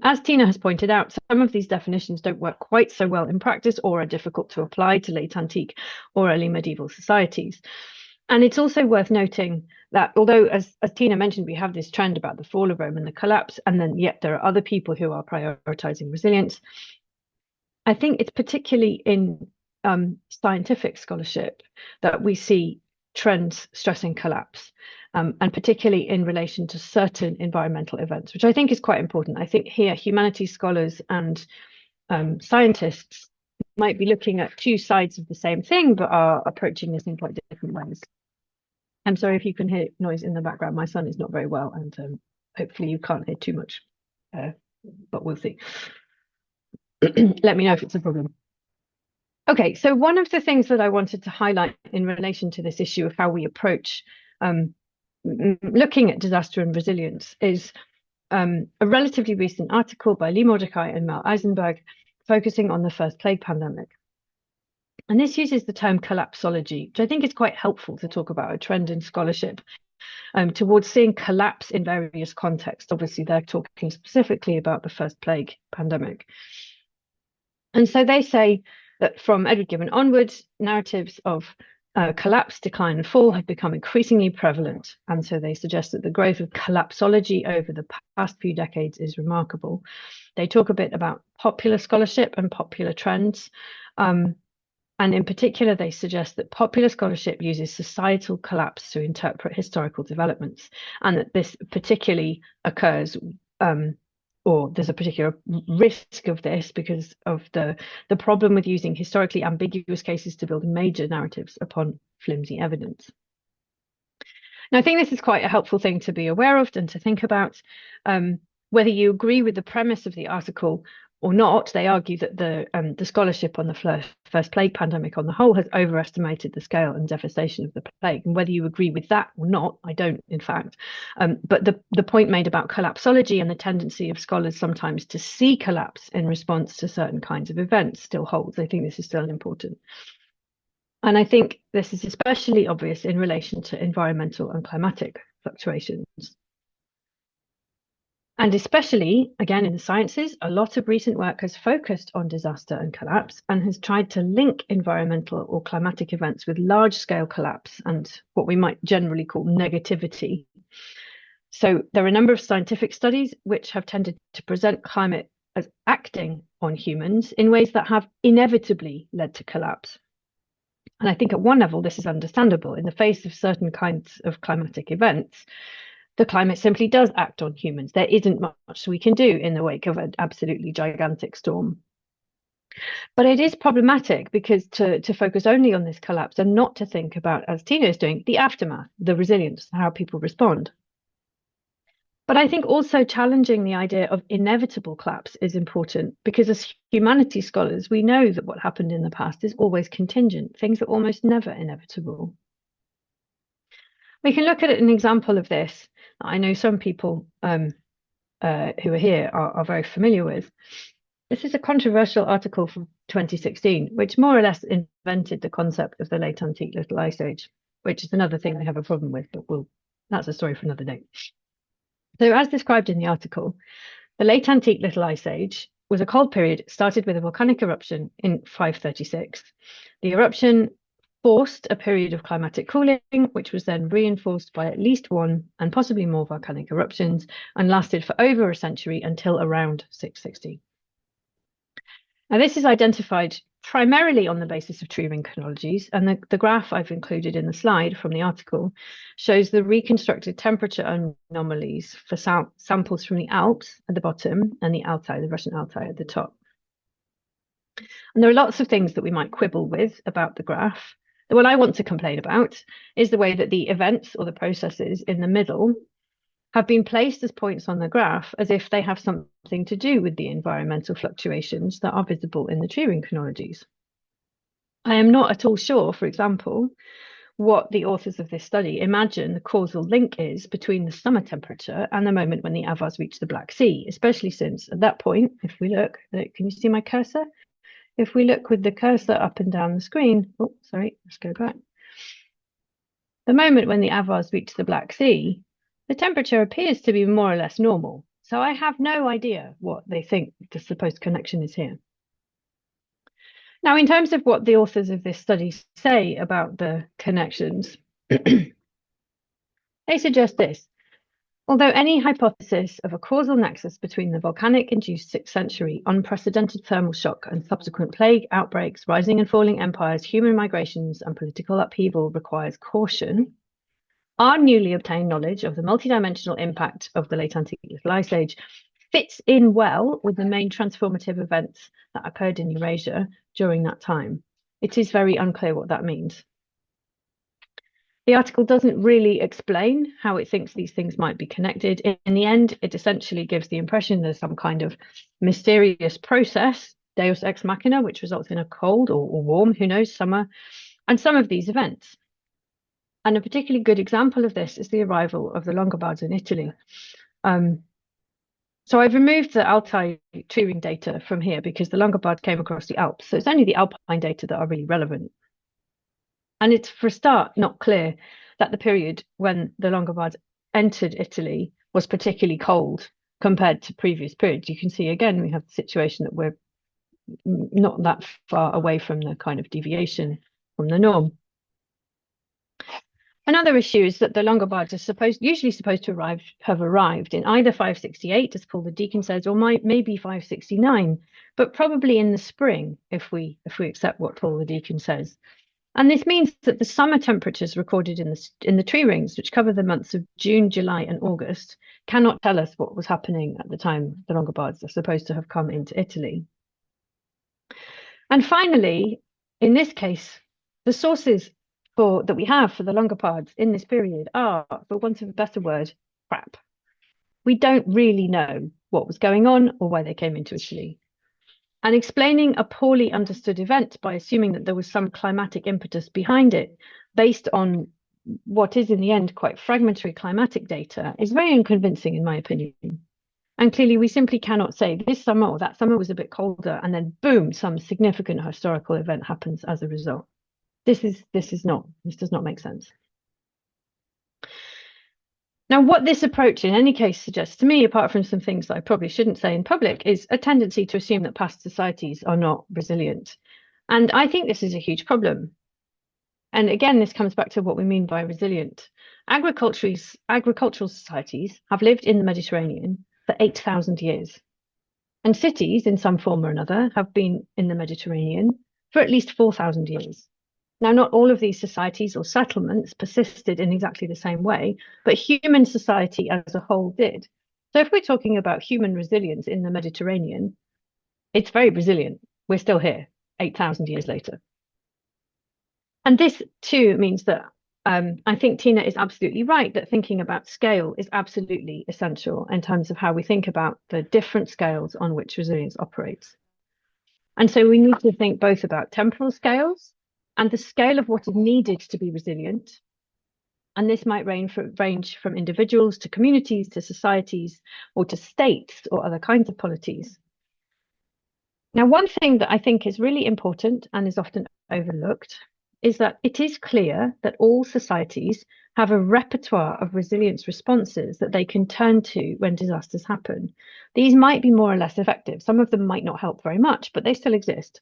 As Tina has pointed out, some of these definitions don't work quite so well in practice or are difficult to apply to late antique or early medieval societies. And it's also worth noting that although, as Tina mentioned, we have this trend about the fall of Rome and the collapse, and then yet there are other people who are prioritizing resilience, I think it's particularly in scientific scholarship that we see trends stressing collapse. And particularly in relation to certain environmental events, which I think is quite important. I think here humanities scholars and scientists might be looking at two sides of the same thing, but are approaching this in quite different ways. I'm sorry if you can hear noise in the background. My son is not very well, and hopefully you can't hear too much, but we'll see. Let me know if it's a problem. Okay, so one of the things that I wanted to highlight in relation to this issue of how we approach looking at disaster and resilience is a relatively recent article by Lee Mordecai and Mel Eisenberg focusing on the first plague pandemic. And this uses the term collapsology, which I think is quite helpful to talk about a trend in scholarship towards seeing collapse in various contexts. Obviously, they're talking specifically about the first plague pandemic. And so they say that from Edward Gibbon onwards, narratives of collapse, decline, and fall have become increasingly prevalent. And so they suggest that the growth of collapsology over the past few decades is remarkable. They talk a bit about popular scholarship and popular trends. And in particular, they suggest that popular scholarship uses societal collapse to interpret historical developments, and that this particularly occurs or there's a particular risk of this because of the problem with using historically ambiguous cases to build major narratives upon flimsy evidence. Now, I think this is quite a helpful thing to be aware of and to think about. Whether you agree with the premise of the article or not, they argue that the scholarship on the first plague pandemic on the whole has overestimated the scale and devastation of the plague. And whether you agree with that or not, I don't, in fact. But the point made about collapsology and the tendency of scholars sometimes to see collapse in response to certain kinds of events still holds. I think this is still important. And I think this is especially obvious in relation to environmental and climatic fluctuations. And especially, again, in the sciences, a lot of recent work has focused on disaster and collapse and has tried to link environmental or climatic events with large-scale collapse and what we might generally call negativity. So there are a number of scientific studies which have tended to present climate as acting on humans in ways that have inevitably led to collapse. And I think at one level, this is understandable. In the face of certain kinds of climatic events, the climate simply does act on humans. There isn't much we can do in the wake of an absolutely gigantic storm. But it is problematic because to focus only on this collapse and not to think about, as Tina is doing, the aftermath, the resilience, how people respond. But I think also challenging the idea of inevitable collapse is important because as humanities scholars, we know that what happened in the past is always contingent. Things are almost never inevitable. We can look at an example of this. I know some people who are here are very familiar with. This is a controversial article from 2016, which more or less invented the concept of the late antique Little Ice Age, which is another thing I have a problem with, but that's a story for another day. So as described in the article, the late antique Little Ice Age was a cold period. It started with a volcanic eruption in 536. The eruption forced a period of climatic cooling, which was then reinforced by at least one and possibly more volcanic eruptions and lasted for over a century until around 660. Now, this is identified primarily on the basis of tree ring chronologies, and the graph I've included in the slide from the article shows the reconstructed temperature anomalies for samples from the Alps at the bottom and the Altai, the Russian Altai, at the top. And there are lots of things that we might quibble with about the graph. What I want to complain about is the way that the events or the processes in the middle have been placed as points on the graph as if they have something to do with the environmental fluctuations that are visible in the tree ring chronologies. I am not at all sure, for example, what the authors of this study imagine the causal link is between the summer temperature and the moment when the Avars reach the Black Sea, especially since at that point, if we look, can you see my cursor? If we look with the cursor up and down the screen, oh, sorry, let's go back. The moment when the Avars reach the Black Sea, the temperature appears to be more or less normal. So I have no idea what they think the supposed connection is here. Now, in terms of what the authors of this study say about the connections, they suggest this. Although any hypothesis of a causal nexus between the volcanic-induced 6th century unprecedented thermal shock and subsequent plague outbreaks, rising and falling empires, human migrations, and political upheaval requires caution, our newly obtained knowledge of the multidimensional impact of the late Antiquitous Ice Age fits in well with the main transformative events that occurred in Eurasia during that time. It is very unclear what that means. The article doesn't really explain how it thinks these things might be connected. In the end, it essentially gives the impression there's some kind of mysterious process, deus ex machina, which results in a cold or warm, who knows, summer, and some of these events. And a particularly good example of this is the arrival of the Longobards in Italy. So I've removed the Altai tree ring data from here because the Longobards came across the Alps. So it's only the Alpine data that are really relevant. And it's, for a start, not clear that the period when the Longobards entered Italy was particularly cold compared to previous periods. You can see, again, we have the situation that we're not that far away from the kind of deviation from the norm. Another issue is that the Longobards are usually supposed to have arrived in either 568, as Paul the Deacon says, or maybe 569, but probably in the spring, if we accept what Paul the Deacon says. And this means that the summer temperatures recorded in the tree rings, which cover the months of June, July, and August, cannot tell us what was happening at the time the Longobards are supposed to have come into Italy. And finally, in this case, the sources that we have for the Longobards in this period are, for want of a better word, crap. We don't really know what was going on or why they came into Italy. And explaining a poorly understood event by assuming that there was some climatic impetus behind it, based on what is in the end quite fragmentary climatic data, is very unconvincing in my opinion. And clearly we simply cannot say this summer or that summer was a bit colder and then boom, some significant historical event happens as a result. This does not make sense. Now, what this approach in any case suggests to me, apart from some things that I probably shouldn't say in public, is a tendency to assume that past societies are not resilient. And I think this is a huge problem. And again, this comes back to what we mean by resilient. Agricultural societies have lived in the Mediterranean for 8,000 years. And cities, in some form or another, have been in the Mediterranean for at least 4,000 years. Now, not all of these societies or settlements persisted in exactly the same way, but human society as a whole did. So if we're talking about human resilience in the Mediterranean, it's very resilient. We're still here 8,000 years later. And this too means that I think Tina is absolutely right that thinking about scale is absolutely essential in terms of how we think about the different scales on which resilience operates. And so we need to think both about temporal scales and the scale of what is needed to be resilient. And this might range from individuals to communities to societies or to states or other kinds of polities. Now, one thing that I think is really important and is often overlooked is that it is clear that all societies have a repertoire of resilience responses that they can turn to when disasters happen. These might be more or less effective. Some of them might not help very much, but they still exist.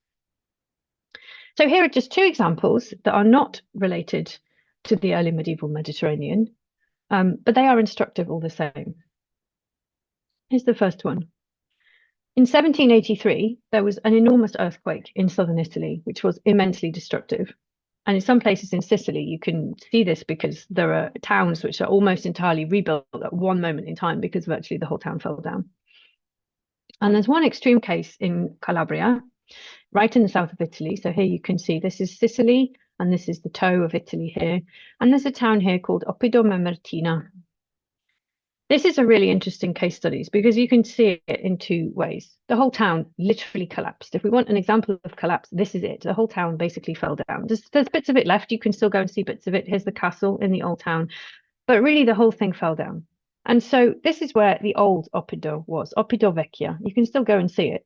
So here are just two examples that are not related to the early medieval Mediterranean, but they are instructive all the same. Here's the first one. In 1783, there was an enormous earthquake in southern Italy, which was immensely destructive. And in some places in Sicily, you can see this because there are towns which are almost entirely rebuilt at one moment in time because virtually the whole town fell down. And there's one extreme case in Calabria, right in the south of Italy. So here you can see this is Sicily, and this is the toe of Italy here. And there's a town here called Oppido Mamertina. This is a really interesting case study because you can see it in two ways. The whole town literally collapsed. If we want an example of collapse, this is it. The whole town basically fell down. There's bits of it left. You can still go and see bits of it. Here's the castle in the old town. But really, the whole thing fell down. And so this is where the old Oppido was, Oppido Vecchia. You can still go and see it.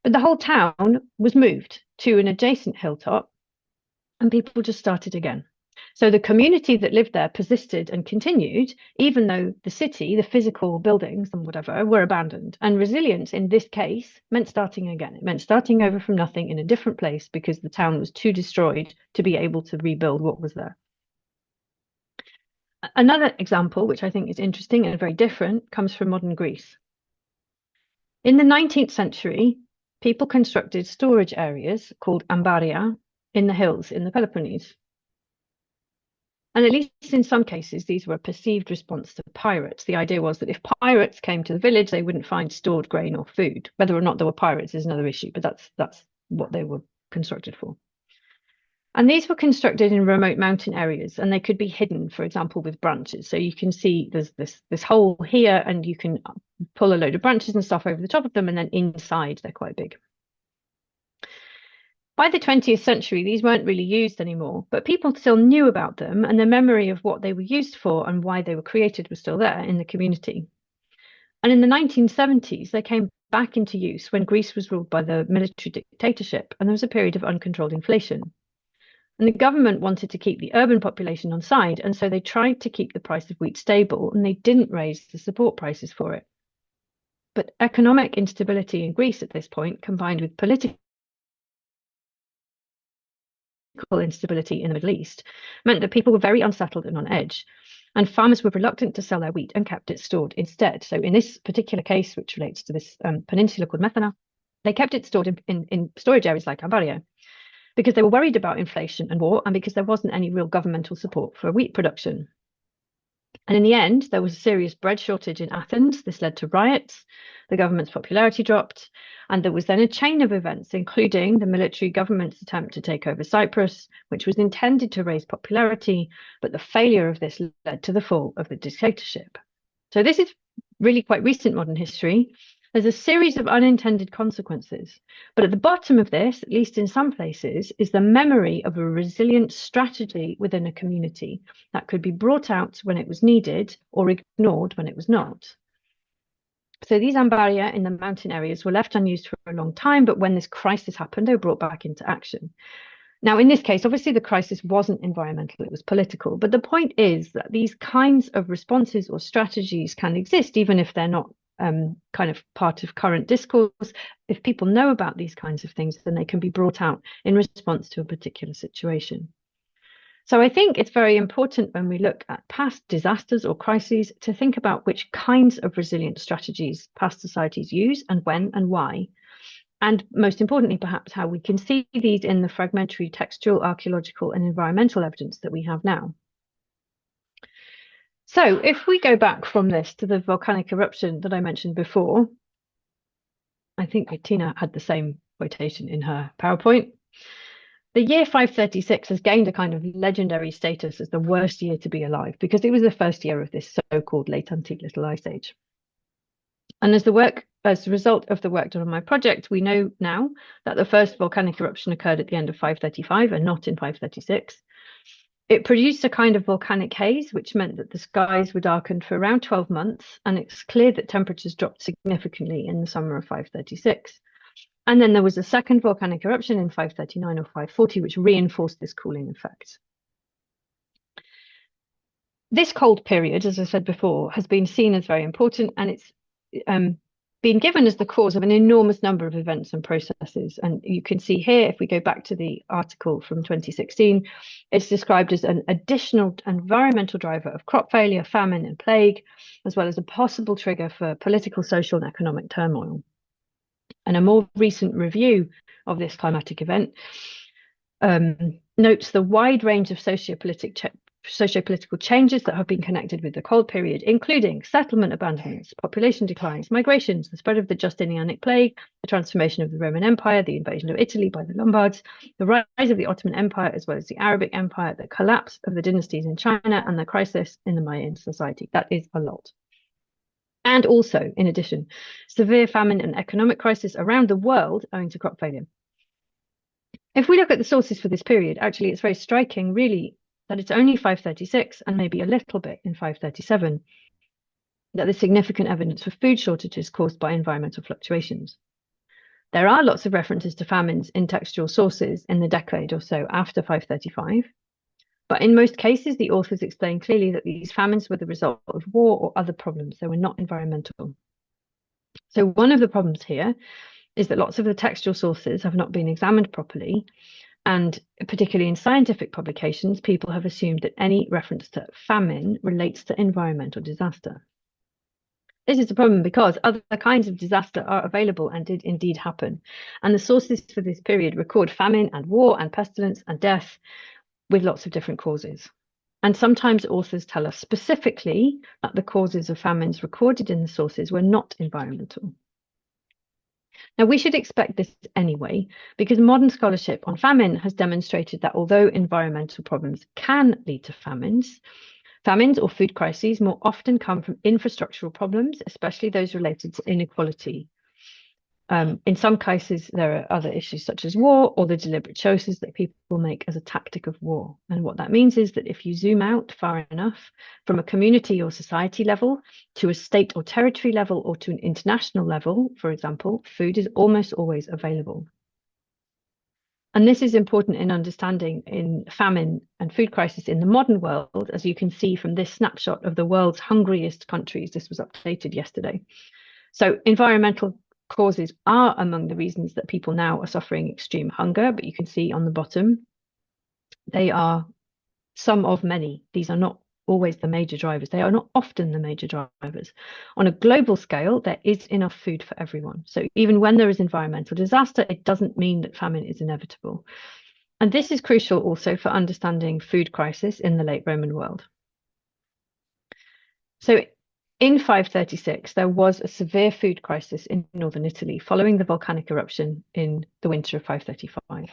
But the whole town was moved to an adjacent hilltop, and people just started again. So the community that lived there persisted and continued, even though the city, the physical buildings and whatever, were abandoned. And resilience in this case meant starting again. It meant starting over from nothing in a different place because the town was too destroyed to be able to rebuild what was there. Another example, which I think is interesting and very different, comes from modern Greece. In the 19th century, people constructed storage areas called ambaria in the hills in the Peloponnese. And at least in some cases, these were a perceived response to pirates. The idea was that if pirates came to the village, they wouldn't find stored grain or food. Whether or not there were pirates is another issue, but that's what they were constructed for. And these were constructed in remote mountain areas, and they could be hidden, for example, with branches. So you can see there's this hole here, and you can pull a load of branches and stuff over the top of them, and then inside they're quite big. By the 20th century, these weren't really used anymore, but people still knew about them, and the memory of what they were used for and why they were created was still there in the community. And in the 1970s, they came back into use when Greece was ruled by the military dictatorship, and there was a period of uncontrolled inflation. And the government wanted to keep the urban population on side, and so they tried to keep the price of wheat stable, and they didn't raise the support prices for it. But economic instability in Greece at this point, combined with political instability in the Middle East, meant that people were very unsettled and on edge, and farmers were reluctant to sell their wheat and kept it stored instead. So in this particular case, which relates to this peninsula called Methana, they kept it stored in storage areas like Ambaria because they were worried about inflation and war, and because there wasn't any real governmental support for wheat production. And in the end, there was a serious bread shortage in Athens. This led to riots. The government's popularity dropped. And there was then a chain of events, including the military government's attempt to take over Cyprus, which was intended to raise popularity, but the failure of this led to the fall of the dictatorship. So this is really quite recent modern history. There's a series of unintended consequences. But at the bottom of this, at least in some places, is the memory of a resilient strategy within a community that could be brought out when it was needed or ignored when it was not. So these ambaria in the mountain areas were left unused for a long time, but when this crisis happened, they were brought back into action. Now, in this case, obviously the crisis wasn't environmental, it was political. But the point is that these kinds of responses or strategies can exist, even if they're not kind of part of current discourse. If people know about these kinds of things, then they can be brought out in response to a particular situation. So I think it's very important when we look at past disasters or crises to think about which kinds of resilient strategies past societies use and when and why. And most importantly, perhaps how we can see these in the fragmentary textual, archaeological and environmental evidence that we have now. So if we go back from this to the volcanic eruption that I mentioned before, I think Tina had the same quotation in her PowerPoint. The year 536 has gained a kind of legendary status as the worst year to be alive because it was the first year of this so-called late antique little ice age. And as a result of the work done on my project, we know now that the first volcanic eruption occurred at the end of 535 and not in 536. It produced a kind of volcanic haze, which meant that the skies were darkened for around 12 months, and it's clear that temperatures dropped significantly in the summer of 536. And then there was a second volcanic eruption in 539 or 540, which reinforced this cooling effect. This cold period, as I said before, has been seen as very important, and it's been given as the cause of an enormous number of events and processes. And you can see here, if we go back to the article from 2016, it's described as an additional environmental driver of crop failure, famine, and plague, as well as a possible trigger for political, social, and economic turmoil. And a more recent review of this climatic event notes the wide range of sociopolitical changes that have been connected with the cold period, including settlement abandonments, population declines, migrations, the spread of the Justinianic plague, the transformation of the Roman Empire, the invasion of Italy by the Lombards, the rise of the Ottoman Empire, as well as the Arabic Empire, the collapse of the dynasties in China, and the crisis in the Mayan society. That is a lot. And also, in addition, severe famine and economic crisis around the world owing to crop failure. If we look at the sources for this period, actually, it's very striking, really, that it's only 536 and maybe a little bit in 537 that there's significant evidence for food shortages caused by environmental fluctuations. There are lots of references to famines in textual sources in the decade or so after 535, but in most cases, the authors explain clearly that these famines were the result of war or other problems. They were not environmental. So one of the problems here is that lots of the textual sources have not been examined properly, and particularly in scientific publications, people have assumed that any reference to famine relates to environmental disaster. This is a problem because other kinds of disaster are available and did indeed happen, and the sources for this period record famine and war and pestilence and death with lots of different causes. And sometimes authors tell us specifically that the causes of famines recorded in the sources were not environmental. Now, we should expect this anyway, because modern scholarship on famine has demonstrated that although environmental problems can lead to famines or food crises more often come from infrastructural problems, especially those related to inequality. In some cases, there are other issues such as war or the deliberate choices that people make as a tactic of war. And what that means is that if you zoom out far enough from a community or society level to a state or territory level or to an international level, for example, food is almost always available. And this is important in understanding in famine and food crisis in the modern world, as you can see from this snapshot of the world's hungriest countries. This was updated yesterday. So environmental causes are among the reasons that people now are suffering extreme hunger, but you can see on the bottom, they are some of many. These are not always the major drivers. They are not often the major drivers. On a global scale, there is enough food for everyone. So even when there is environmental disaster, it doesn't mean that famine is inevitable. And this is crucial also for understanding food crisis in the late Roman world. So in 536, there was a severe food crisis in northern Italy following the volcanic eruption in the winter of 535.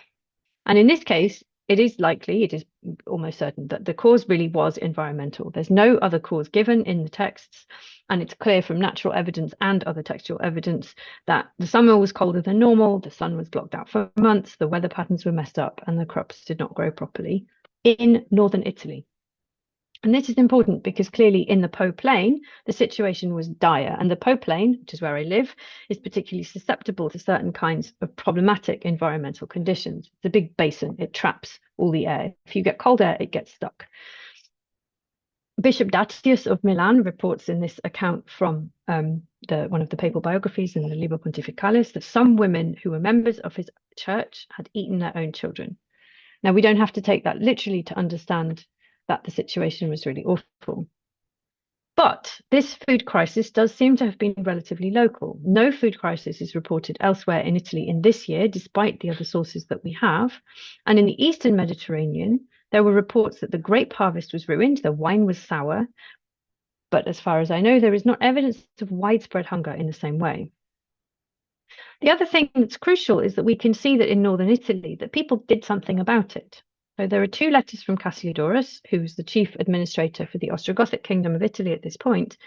And in this case, it is likely, it is almost certain that the cause really was environmental. There's no other cause given in the texts, and it's clear from natural evidence and other textual evidence that the summer was colder than normal, the sun was blocked out for months, the weather patterns were messed up, and the crops did not grow properly in northern Italy. And this is important because clearly in the Po Plain, the situation was dire. And the Po Plain, which is where I live, is particularly susceptible to certain kinds of problematic environmental conditions. It's a big basin. It traps all the air. If you get cold air, it gets stuck. Bishop Datius of Milan reports in this account from one of the papal biographies in the Liber Pontificalis that some women who were members of his church had eaten their own children. Now, we don't have to take that literally to understand that the situation was really awful. But this food crisis does seem to have been relatively local. No food crisis is reported elsewhere in Italy in this year, despite the other sources that we have. And in the Eastern Mediterranean, there were reports that the grape harvest was ruined, the wine was sour. But as far as I know, there is not evidence of widespread hunger in the same way. The other thing that's crucial is that we can see that in northern Italy, that people did something about it. So there are two letters from Cassiodorus, who's the chief administrator for the Ostrogothic kingdom of Italy at this point.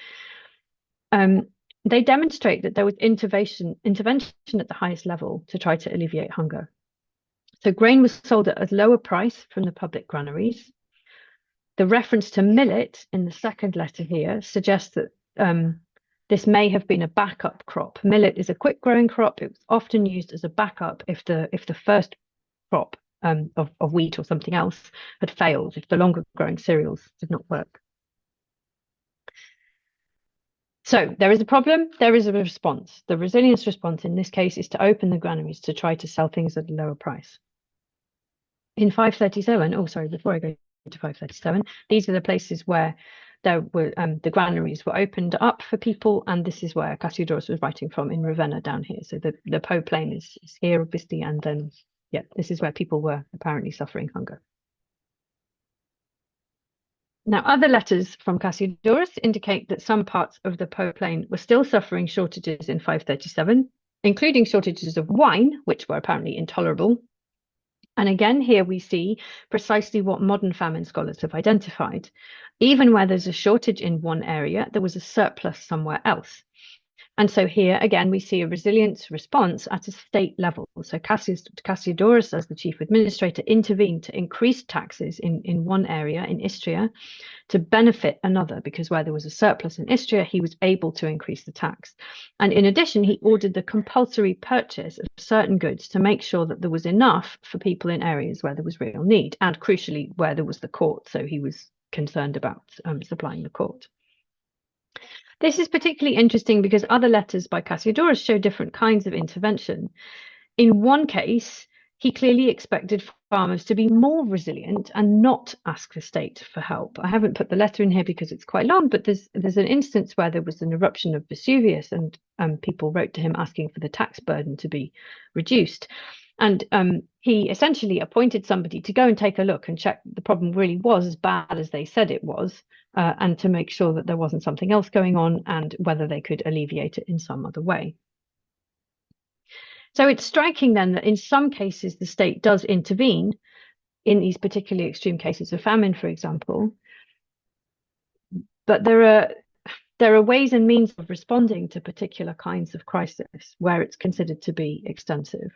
They demonstrate that there was intervention at the highest level to try to alleviate hunger. So grain was sold at a lower price from the public granaries. The reference to millet in the second letter here suggests that this may have been a backup crop. Millet is a quick growing crop. It was often used as a backup if the first crop of wheat or something else had failed, if the longer growing cereals did not work. So there is a problem, there is a response. The resilience response in this case is to open the granaries to try to sell things at a lower price. In 537, oh sorry, before I go to 537, these are the places where there were the granaries were opened up for people, and this is where Cassiodorus was writing from in Ravenna down here. So the Po plain is here obviously, and then yeah, this is where people were apparently suffering hunger. Now, other letters from Cassiodorus indicate that some parts of the Po plain were still suffering shortages in 537, including shortages of wine, which were apparently intolerable. And again, here we see precisely what modern famine scholars have identified. Even where there's a shortage in one area, there was a surplus somewhere else. And so here, again, we see a resilience response at a state level. So Cassiodorus, as the chief administrator, intervened to increase taxes in one area, in Istria, to benefit another, because where there was a surplus in Istria, he was able to increase the tax. And in addition, he ordered the compulsory purchase of certain goods to make sure that there was enough for people in areas where there was real need, and crucially, where there was the court. So he was concerned about supplying the court. This is particularly interesting because other letters by Cassiodorus show different kinds of intervention. In one case, he clearly expected farmers to be more resilient and not ask the state for help. I haven't put the letter in here because it's quite long, but there's an instance where there was an eruption of Vesuvius, and people wrote to him asking for the tax burden to be reduced. And he essentially appointed somebody to go and take a look and check the problem really was as bad as they said it was, and to make sure that there wasn't something else going on and whether they could alleviate it in some other way. So it's striking then that in some cases the state does intervene in these particularly extreme cases of famine, for example, but there are ways and means of responding to particular kinds of crisis where it's considered to be extensive.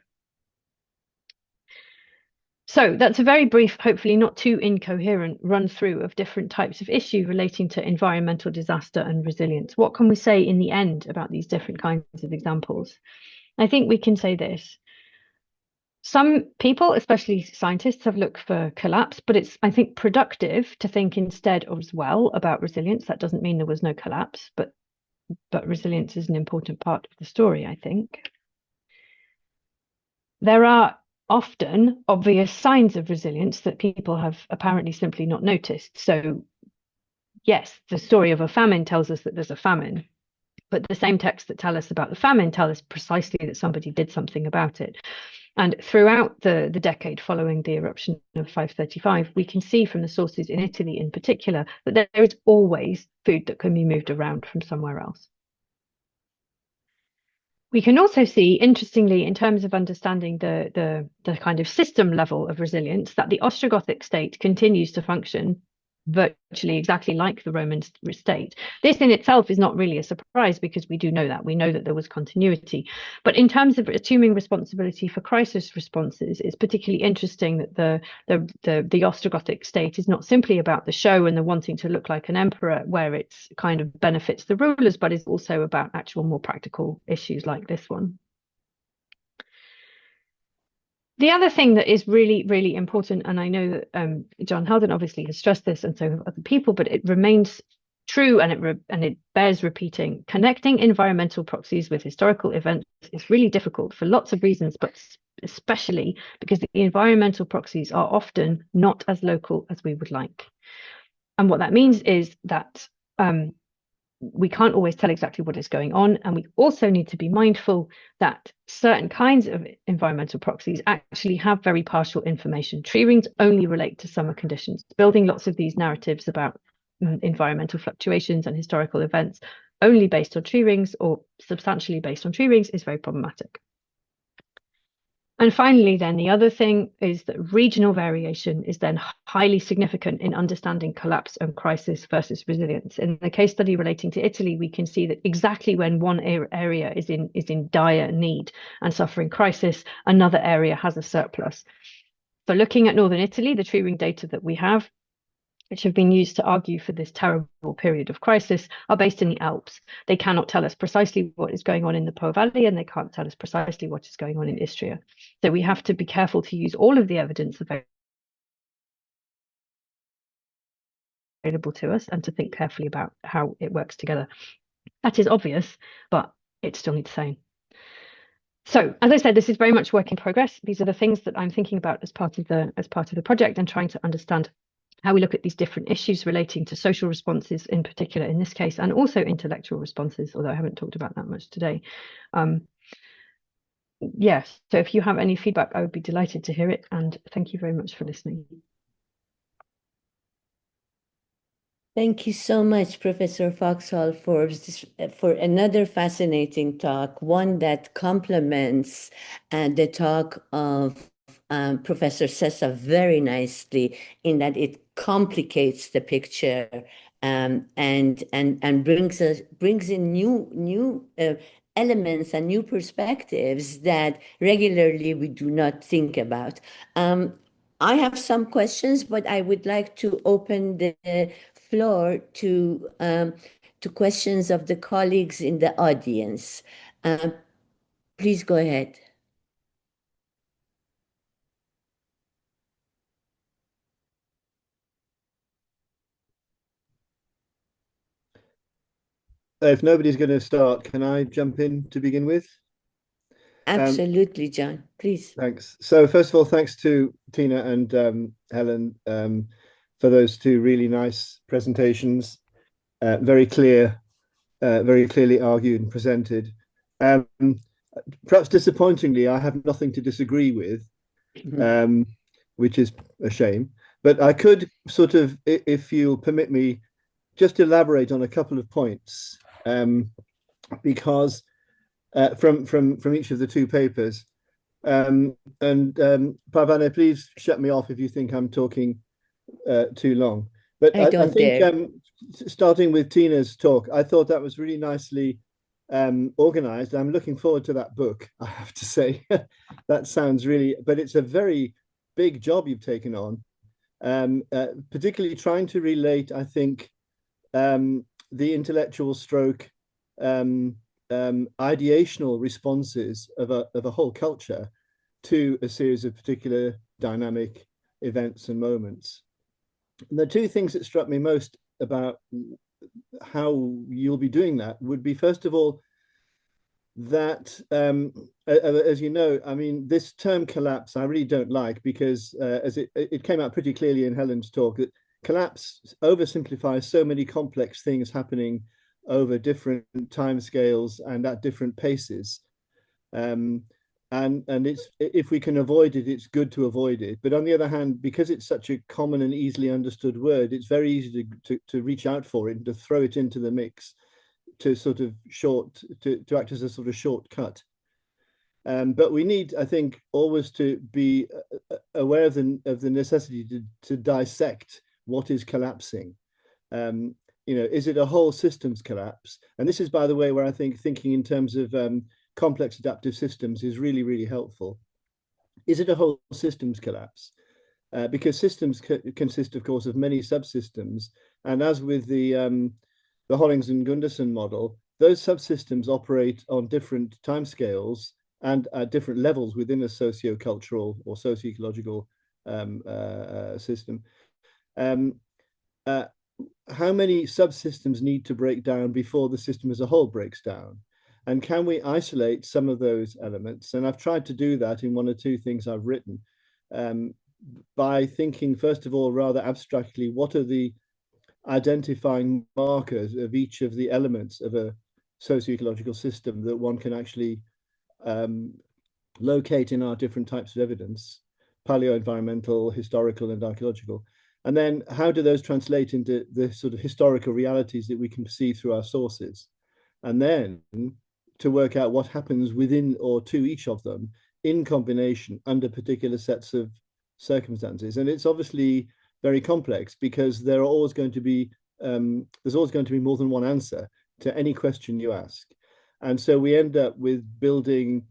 So that's a very brief, hopefully not too incoherent run through of different types of issue relating to environmental disaster and resilience. What can we say in the end about these different kinds of examples? I think we can say this. Some people, especially scientists, have looked for collapse, but it's, I think, productive to think instead as well about resilience. That doesn't mean there was no collapse, but resilience is an important part of the story, I think. There are often obvious signs of resilience that people have apparently simply not noticed. So yes, the story of a famine tells us that there's a famine, but the same texts that tell us about the famine tell us precisely that somebody did something about it. And throughout the decade following the eruption of 535, we can see from the sources in Italy in particular that there is always food that can be moved around from somewhere else. We can also see, interestingly, in terms of understanding the kind of system level of resilience, that the Ostrogothic state continues to function virtually exactly like the Roman state. This in itself is not really a surprise because we do know that. We know that there was continuity. But in terms of assuming responsibility for crisis responses, it's particularly interesting that the Ostrogothic state is not simply about the show and the wanting to look like an emperor where it kind of benefits the rulers, but is also about actual more practical issues like this one. The other thing that is really, really important, and I know that John Haldon obviously has stressed this, and so have other people, but it remains true and it bears repeating. Connecting environmental proxies with historical events is really difficult for lots of reasons, but especially because the environmental proxies are often not as local as we would like. And what that means is that we can't always tell exactly what is going on. And we also need to be mindful that certain kinds of environmental proxies actually have very partial information. Tree rings only relate to summer conditions. Building lots of these narratives about environmental fluctuations and historical events only based on tree rings or substantially based on tree rings is very problematic. And finally, then the other thing is that regional variation is then highly significant in understanding collapse and crisis versus resilience. In the case study relating to Italy, we can see that exactly when one area is in dire need and suffering crisis, another area has a surplus. For looking at northern Italy, the tree ring data that we have, which have been used to argue for this terrible period of crisis, are based in the Alps. They cannot tell us precisely what is going on in the Po Valley, and they can't tell us precisely what is going on in Istria. So we have to be careful to use all of the evidence available to us and to think carefully about how it works together. That is obvious, but it still needs saying. So, as I said, this is very much work in progress. These are the things that I'm thinking about as part of the project, and trying to understand how we look at these different issues relating to social responses in particular in this case, and also intellectual responses, although I haven't talked about that much today. Yes, so if you have any feedback, I would be delighted to hear it, and thank you very much for listening. Thank you so much, Professor Foxhall, for another fascinating talk, one that complements the talk of Professor Sessa very nicely, in that it complicates the picture and brings in new elements and new perspectives that regularly we do not think about. I have some questions, but I would like to open the floor to questions of the colleagues in the audience. Please go ahead. If nobody's going to start, can I jump in to begin with? Absolutely, John, please. Thanks. So first of all, thanks to Tina and Helen for those two really nice presentations. Very clear, very clearly argued and presented. Perhaps disappointingly, I have nothing to disagree with, which is a shame. But I could sort of, if you'll permit me, just elaborate on a couple of points, because from each of the two papers. Parvana, please shut me off if you think I'm talking too long. But I think starting with Tina's talk, I thought that was really nicely organized. I'm looking forward to that book, I have to say. That sounds really, but it's a very big job you've taken on, particularly trying to relate, I think, the intellectual stroke ideational responses of a whole culture to a series of particular dynamic events and moments. And the two things that struck me most about how you'll be doing that would be, first of all, that, as you know, I mean, this term collapse, I really don't like, because as it came out pretty clearly in Helen's talk, that collapse oversimplifies so many complex things happening over different timescales and at different paces. And it's, if we can avoid it, it's good to avoid it. But on the other hand, because it's such a common and easily understood word, it's very easy to reach out for it and to throw it into the mix, to sort of to act as a sort of shortcut. But we need, I think, always to be aware of the necessity to dissect what is collapsing. You know, is it a whole systems collapse? And this is, by the way, where I think thinking in terms of complex adaptive systems is really, really helpful. Is it a whole systems collapse? Because systems consist, of course, of many subsystems. And as with the Hollings and Gunderson model, those subsystems operate on different timescales and at different levels within a socio-cultural or socio-ecological system. How many subsystems need to break down before the system as a whole breaks down? And can we isolate some of those elements? And I've tried to do that in one or two things I've written, by thinking, first of all, rather abstractly, what are the identifying markers of each of the elements of a socio-ecological system that one can actually locate in our different types of evidence, paleo-environmental, historical, and archaeological. And then how do those translate into the sort of historical realities that we can see through our sources? And then to work out what happens within or to each of them in combination under particular sets of circumstances. And it's obviously very complex, because there are always going to be, there's always going to be more than one answer to any question you ask. And so we end up with building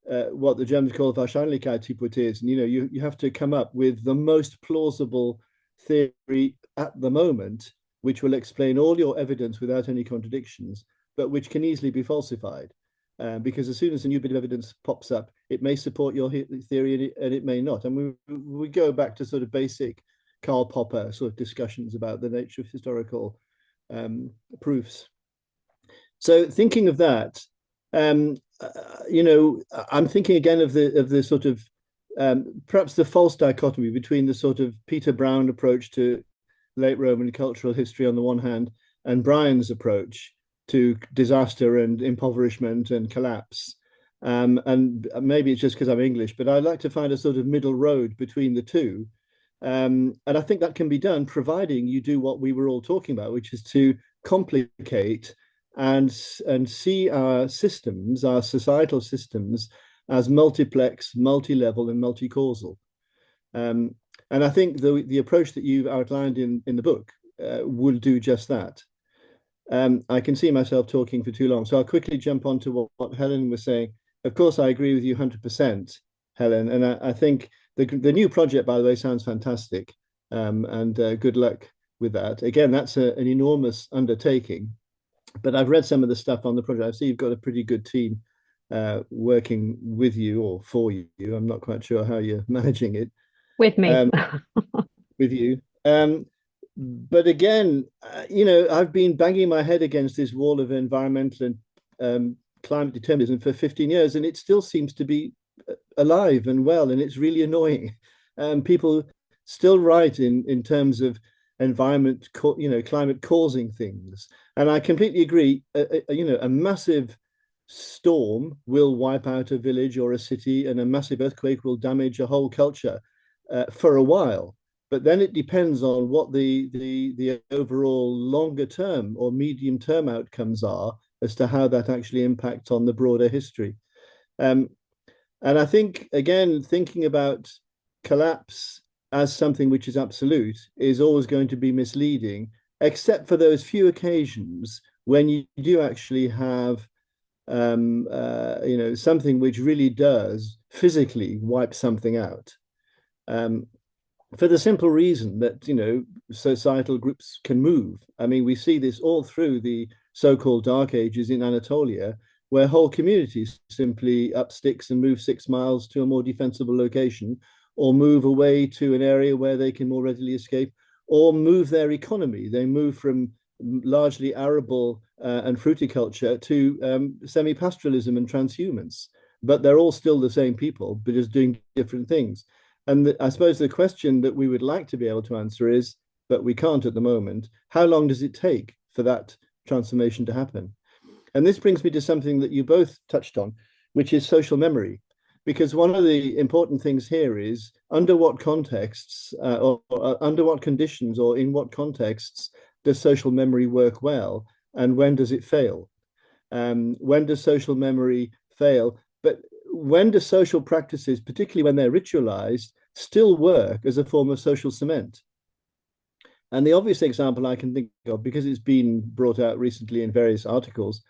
what the Germans call Wahrscheinlichkeitshypothesen. You know, you have to come up with the most plausible theory at the moment, which will explain all your evidence without any contradictions, but which can easily be falsified. Because as soon as a new bit of evidence pops up, it may support your theory and it may not. And we go back to sort of basic Karl Popper sort of discussions about the nature of historical proofs. So thinking of that, you know, I'm thinking again of the sort of perhaps the false dichotomy between the sort of Peter Brown approach to late Roman cultural history on the one hand, and Brian's approach to disaster and impoverishment and collapse. And maybe it's just because I'm English, but I'd like to find a sort of middle road between the two. And I think that can be done providing you do what we were all talking about, which is to complicate and see our systems, our societal systems, as multiplex, multi-level, and multi-causal. And I think the approach that you've outlined in the book will do just that. I can see myself talking for too long, so I'll quickly jump on to what Helen was saying. Of course, I agree with you 100%, Helen, and I think the new project, by the way, sounds fantastic, and good luck with that. Again, that's an enormous undertaking, but I've read some of the stuff on the project. I see you've got a pretty good team working with you or for you. I'm not quite sure how you're managing it. With me. With you. But again, you know, I've been banging my head against this wall of environmental and climate determinism for 15 years, and it still seems to be alive and well, and it's really annoying. People still write in terms of environment, you know, climate causing things, and I completely agree. You know, a massive storm will wipe out a village or a city, and a massive earthquake will damage a whole culture for a while. But then it depends on what the overall longer term or medium term outcomes are as to how that actually impacts on the broader history. And I think, again, thinking about collapse as something which is absolute is always going to be misleading, except for those few occasions when you do actually have you know, something which really does physically wipe something out. For the simple reason that, you know, societal groups can move. I mean, we see this all through the so-called Dark Ages in Anatolia, where whole communities simply up sticks and move 6 miles to a more defensible location, or move away to an area where they can more readily escape, or move their economy. They move from largely arable and fruticulture to semi-pastoralism and transhumance. But they're all still the same people, but just doing different things. And I suppose the question that we would like to be able to answer is, but we can't at the moment, how long does it take for that transformation to happen? And this brings me to something that you both touched on, which is social memory. Because one of the important things here is under what contexts or under what conditions or in what contexts does social memory work well, and when does it fail? When does social memory fail? But when do social practices, particularly when they're ritualized, still work as a form of social cement? And the obvious example I can think of, because it's been brought out recently in various articles,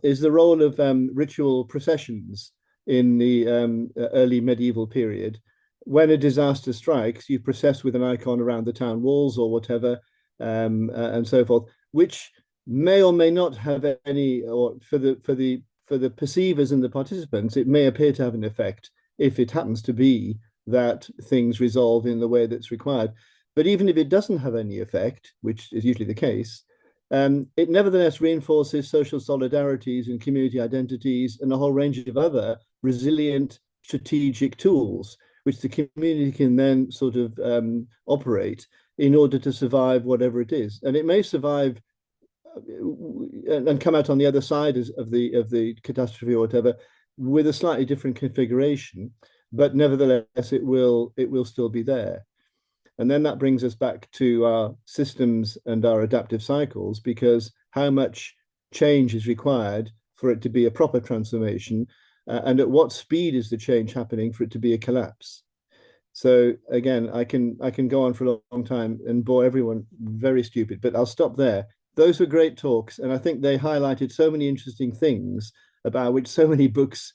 is the role of ritual processions in the early medieval period. When a disaster strikes, you process with an icon around the town walls or whatever, and so forth, which may or may not have any, or for the perceivers and the participants, it may appear to have an effect if it happens to be that things resolve in the way that's required. But even if it doesn't have any effect, which is usually the case, it nevertheless reinforces social solidarities and community identities and a whole range of other resilient strategic tools, which the community can then sort of operate in order to survive whatever it is. And it may survive and come out on the other side of the catastrophe or whatever with a slightly different configuration, but nevertheless it will still be there. And then that brings us back to our systems and our adaptive cycles, because how much change is required for it to be a proper transformation, and at what speed is the change happening for it to be a collapse? So again, I can go on for a long time and bore everyone very stupid, but I'll stop there. Those were great talks, and I think they highlighted so many interesting things about which so many books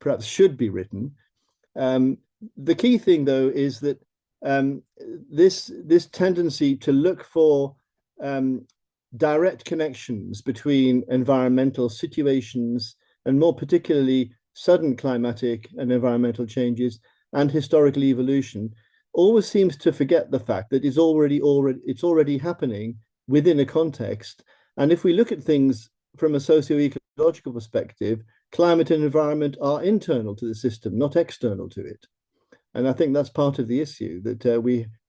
perhaps should be written. The key thing, though, is that this tendency to look for direct connections between environmental situations and more particularly sudden climatic and environmental changes and historical evolution always seems to forget the fact that it's already happening within a context. And if we look at things from a socio-ecological perspective, climate and environment are internal to the system, not external to it. And I think that's part of the issue, that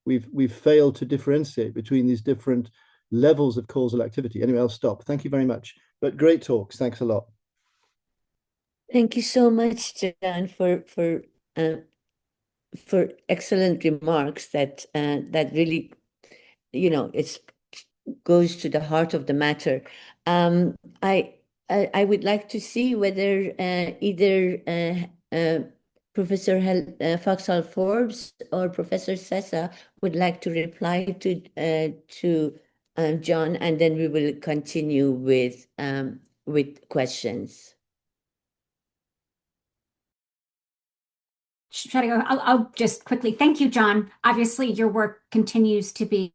we've failed to differentiate between these different levels of causal activity. Anyway, I'll stop. Thank you very much. But great talks. Thanks a lot. Thank you so much, John, for excellent remarks that really, it goes to the heart of the matter. I would like to see whether either Professor Foxhall Forbes or Professor Sessa would like to reply to John, and then we will continue with questions. Should I go? I'll just quickly thank you, John. Obviously, your work continues to be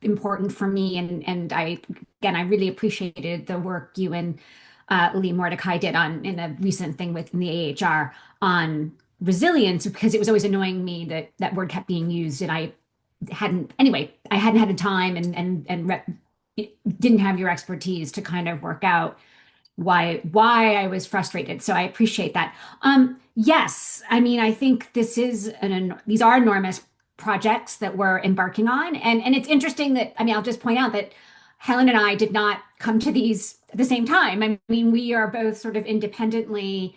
important for me, and I really appreciated the work you and Lee Mordecai did in a recent thing with the AHR on resilience, because it was always annoying me that that word kept being used, and I hadn't had the time and didn't have your expertise to kind of work out why I was frustrated. So I appreciate that. Yes, I mean, I think these are enormous projects that we're embarking on. And it's interesting that, I mean, I'll just point out that Helen and I did not come to these at the same time. I mean, we are both sort of independently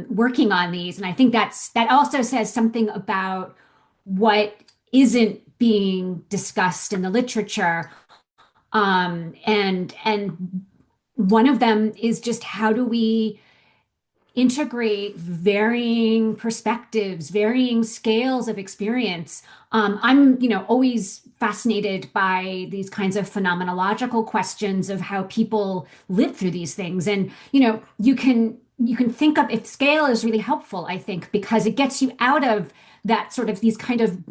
working on these. And I think that also says something about what isn't being discussed in the literature. And one of them is just, how do we integrate varying perspectives, varying scales of experience? I'm, always fascinated by these kinds of phenomenological questions of how people live through these things. And, you can think of, if scale is really helpful, I think, because it gets you out of that sort of, these kind of,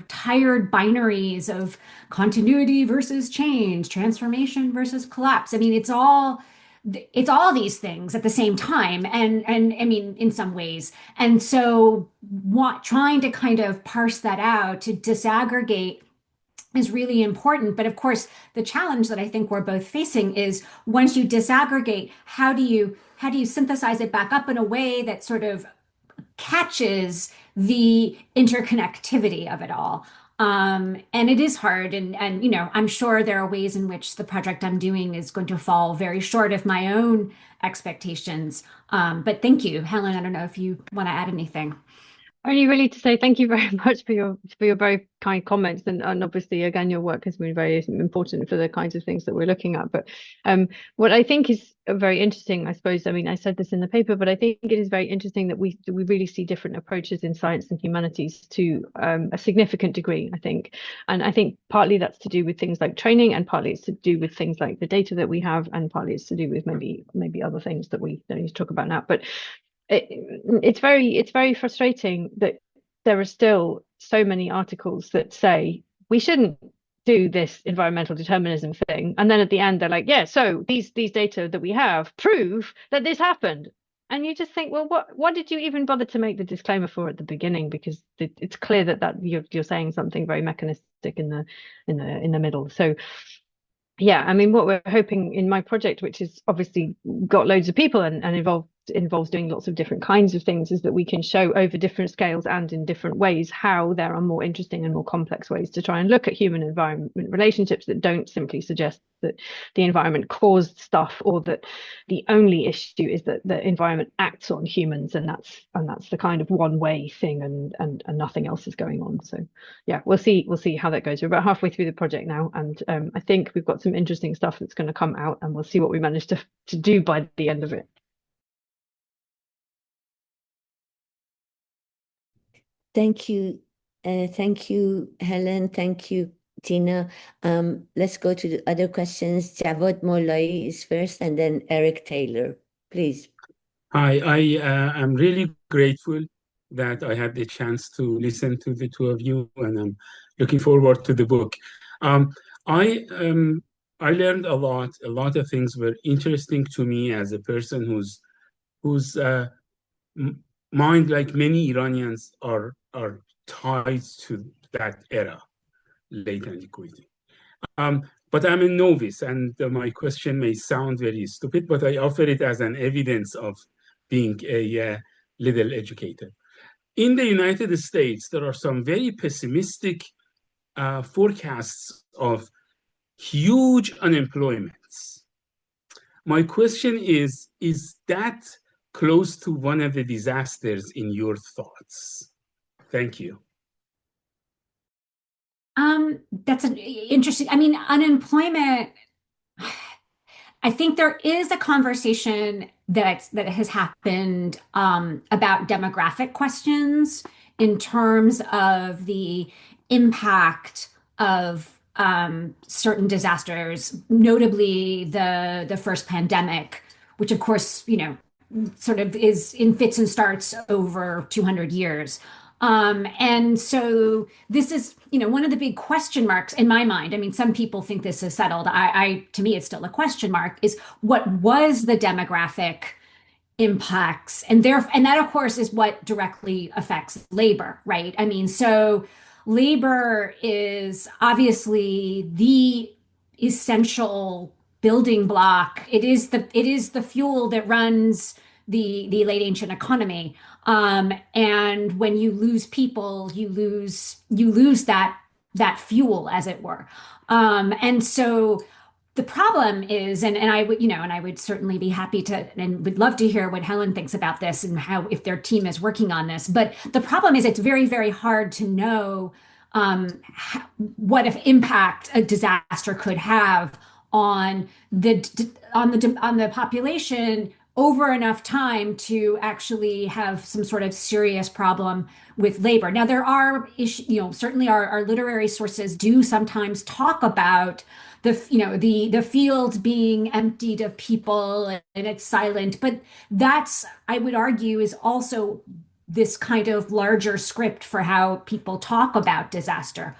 tired binaries of continuity versus change, transformation versus collapse. I mean, it's all these things at the same time, and I mean, in some ways. And so trying to kind of parse that out, to disaggregate, is really important. But of course, the challenge that I think we're both facing is, once you disaggregate, how do you synthesize it back up in a way that sort of catches the interconnectivity of it all? And it is hard, and I'm sure there are ways in which the project I'm doing is going to fall very short of my own expectations. But thank you, Helen. I don't know if you want to add anything. Only really to say thank you very much for your very kind comments, and obviously, again, your work has been very important for the kinds of things that we're looking at. But what I think is very interesting, I suppose, I mean, I said this in the paper, but I think it is very interesting that we really see different approaches in science and humanities to a significant degree, I think. And I think partly that's to do with things like training, and partly it's to do with things like the data that we have, and partly it's to do with maybe other things that we don't need to talk about now. But it's very frustrating that there are still so many articles that say we shouldn't do this environmental determinism thing, and then at the end they're like, yeah, so these data that we have prove that this happened. And you just think, well, what did you even bother to make the disclaimer for at the beginning? Because it's clear that you're saying something very mechanistic in the middle. So yeah, I mean, what we're hoping in my project, which has obviously got loads of people and involves doing lots of different kinds of things, is that we can show over different scales and in different ways how there are more interesting and more complex ways to try and look at human environment relationships that don't simply suggest that the environment caused stuff, or that the only issue is that the environment acts on humans, and that's the kind of one way thing, and nothing else is going on. So yeah, we'll see how that goes. We're about halfway through the project now, and I think we've got some interesting stuff that's going to come out, and we'll see what we manage to do by the end of it. Thank you, Helen. Thank you, Tina. Let's go to the other questions. Javad Molai is first, and then Eric Taylor, please. Hi, I am really grateful that I had the chance to listen to the two of you, and I'm looking forward to the book. I learned a lot. A lot of things were interesting to me as a person whose mind, like many Iranians, are tied to that era, late antiquity. But I'm a novice, and my question may sound very stupid, but I offer it as an evidence of being a little educated. In the United States, there are some very pessimistic forecasts of huge unemployments. My question is that close to one of the disasters in your thoughts? Thank you. That's an interesting, I mean, unemployment, I think there is a conversation that has happened about demographic questions in terms of the impact of certain disasters, notably the first pandemic, which of course, you know, sort of is in fits and starts over 200 years. And so this is, you know, one of the big question marks in my mind. I mean, some people think this is settled. To me, it's still a question mark, is what was the demographic impacts? And that of course is what directly affects labor, right? I mean, so labor is obviously the essential building block. It is the fuel that runs the late ancient economy. And when you lose people, you lose that fuel, as it were. And so the problem is, and I would, you know, and I would certainly be happy to, and would love to hear what Helen thinks about this and how, if their team is working on this. But the problem is, it's very, very hard to know what if impact a disaster could have on the population over enough time to actually have some sort of serious problem with labor. Now, there are issues, you know, certainly our literary sources do sometimes talk about the fields being emptied of people and it's silent, but that's, I would argue, is also this kind of larger script for how people talk about disaster.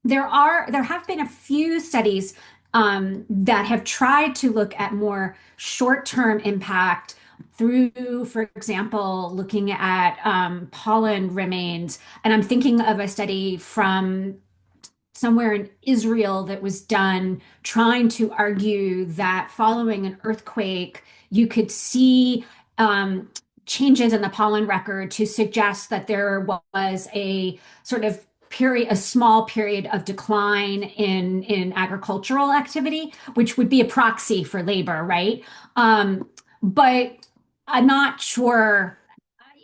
There have been a few studies that have tried to look at more short-term impact through, for example, looking at pollen remains. And I'm thinking of a study from somewhere in Israel that was done trying to argue that following an earthquake, you could see changes in the pollen record to suggest that there was a sort of a small period of decline in agricultural activity, which would be a proxy for labor, right? But I'm not sure,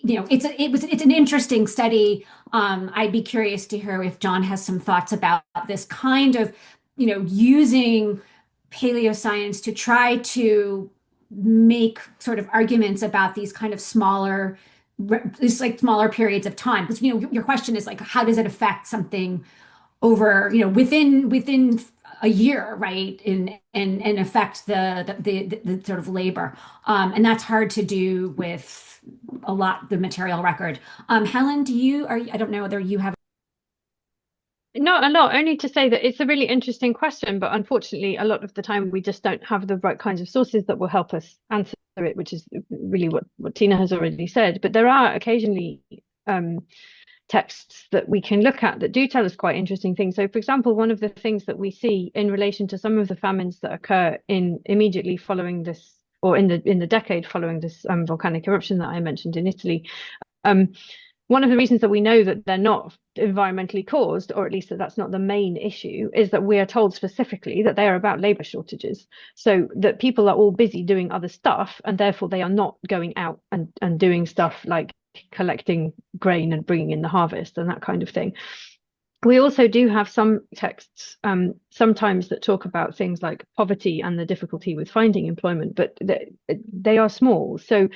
you know, it's an interesting study. I'd be curious to hear if John has some thoughts about this kind of, you know, using paleoscience to try to make sort of arguments about these kind of smaller periods of time. Because, you know, your question is like, how does it affect something over, you know, within a year, right? And affect the sort of labor. And that's hard to do with the material record. Helen, I don't know whether you have. Not a lot, only to say that it's a really interesting question, but unfortunately, a lot of the time we just don't have the right kinds of sources that will help us answer it, which is really what Tina has already said. But there are occasionally texts that we can look at that do tell us quite interesting things. So, for example, one of the things that we see in relation to some of the famines that occur immediately following this, or in the decade following this volcanic eruption that I mentioned in Italy, one of the reasons that we know that they're not environmentally caused, or at least that's not the main issue, is that we are told specifically that they are about labor shortages. So that people are all busy doing other stuff, and therefore they are not going out and doing stuff like collecting grain and bringing in the harvest and that kind of thing. We also do have some texts sometimes that talk about things like poverty and the difficulty with finding employment, but they are small. So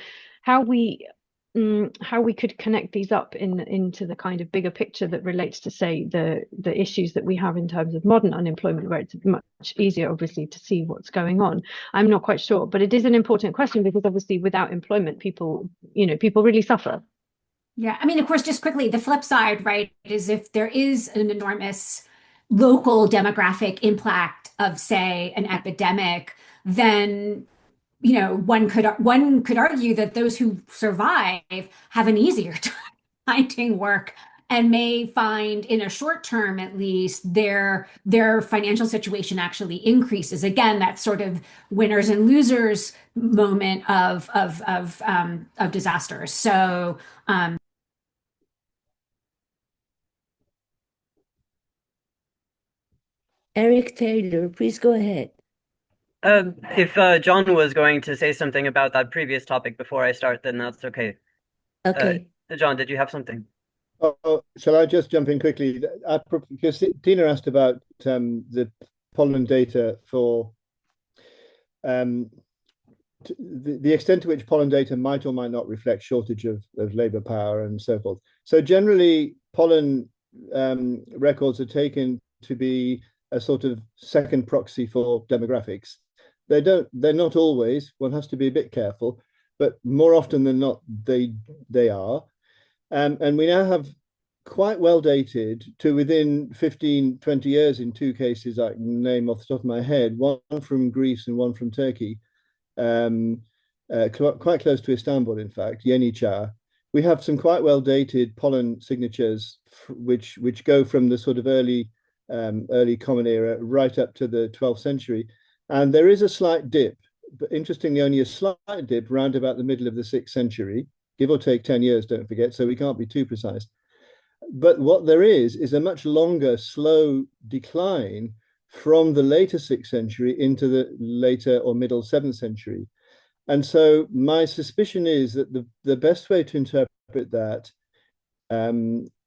how we could connect these up into the kind of bigger picture that relates to, say, the issues that we have in terms of modern unemployment, where it's much easier, obviously, to see what's going on. I'm not quite sure, but it is an important question, because obviously without employment, people really suffer. Yeah, I mean, of course, just quickly, the flip side, right, is if there is an enormous local demographic impact of, say, an epidemic, then, you know, one could argue that those who survive have an easier time finding work and may find in a short term, at least, their financial situation actually increases. Again, that sort of winners and losers moment of disasters. So Eric Taylor, please go ahead. If John was going to say something about that previous topic before I start, then that's okay. Okay. John, did you have something? Oh, shall I just jump in quickly? Because Tina asked about the pollen data for the extent to which pollen data might or might not reflect shortage of labor power and so forth. So generally, pollen records are taken to be a sort of second proxy for demographics. They're not always. One has to be a bit careful, but more often than not, they are. And we now have quite well dated to within 15, 20 years in two cases I can name off the top of my head, one from Greece and one from Turkey, quite close to Istanbul, in fact, Yeniçer. We have some quite well dated pollen signatures which go from the sort of early Common Era right up to the 12th century. And there is a slight dip, but interestingly, only a slight dip round about the middle of the 6th century, give or take 10 years, don't forget, so we can't be too precise. But what there is a much longer, slow decline from the later 6th century into the later or middle 7th century. And so my suspicion is that the best way to interpret that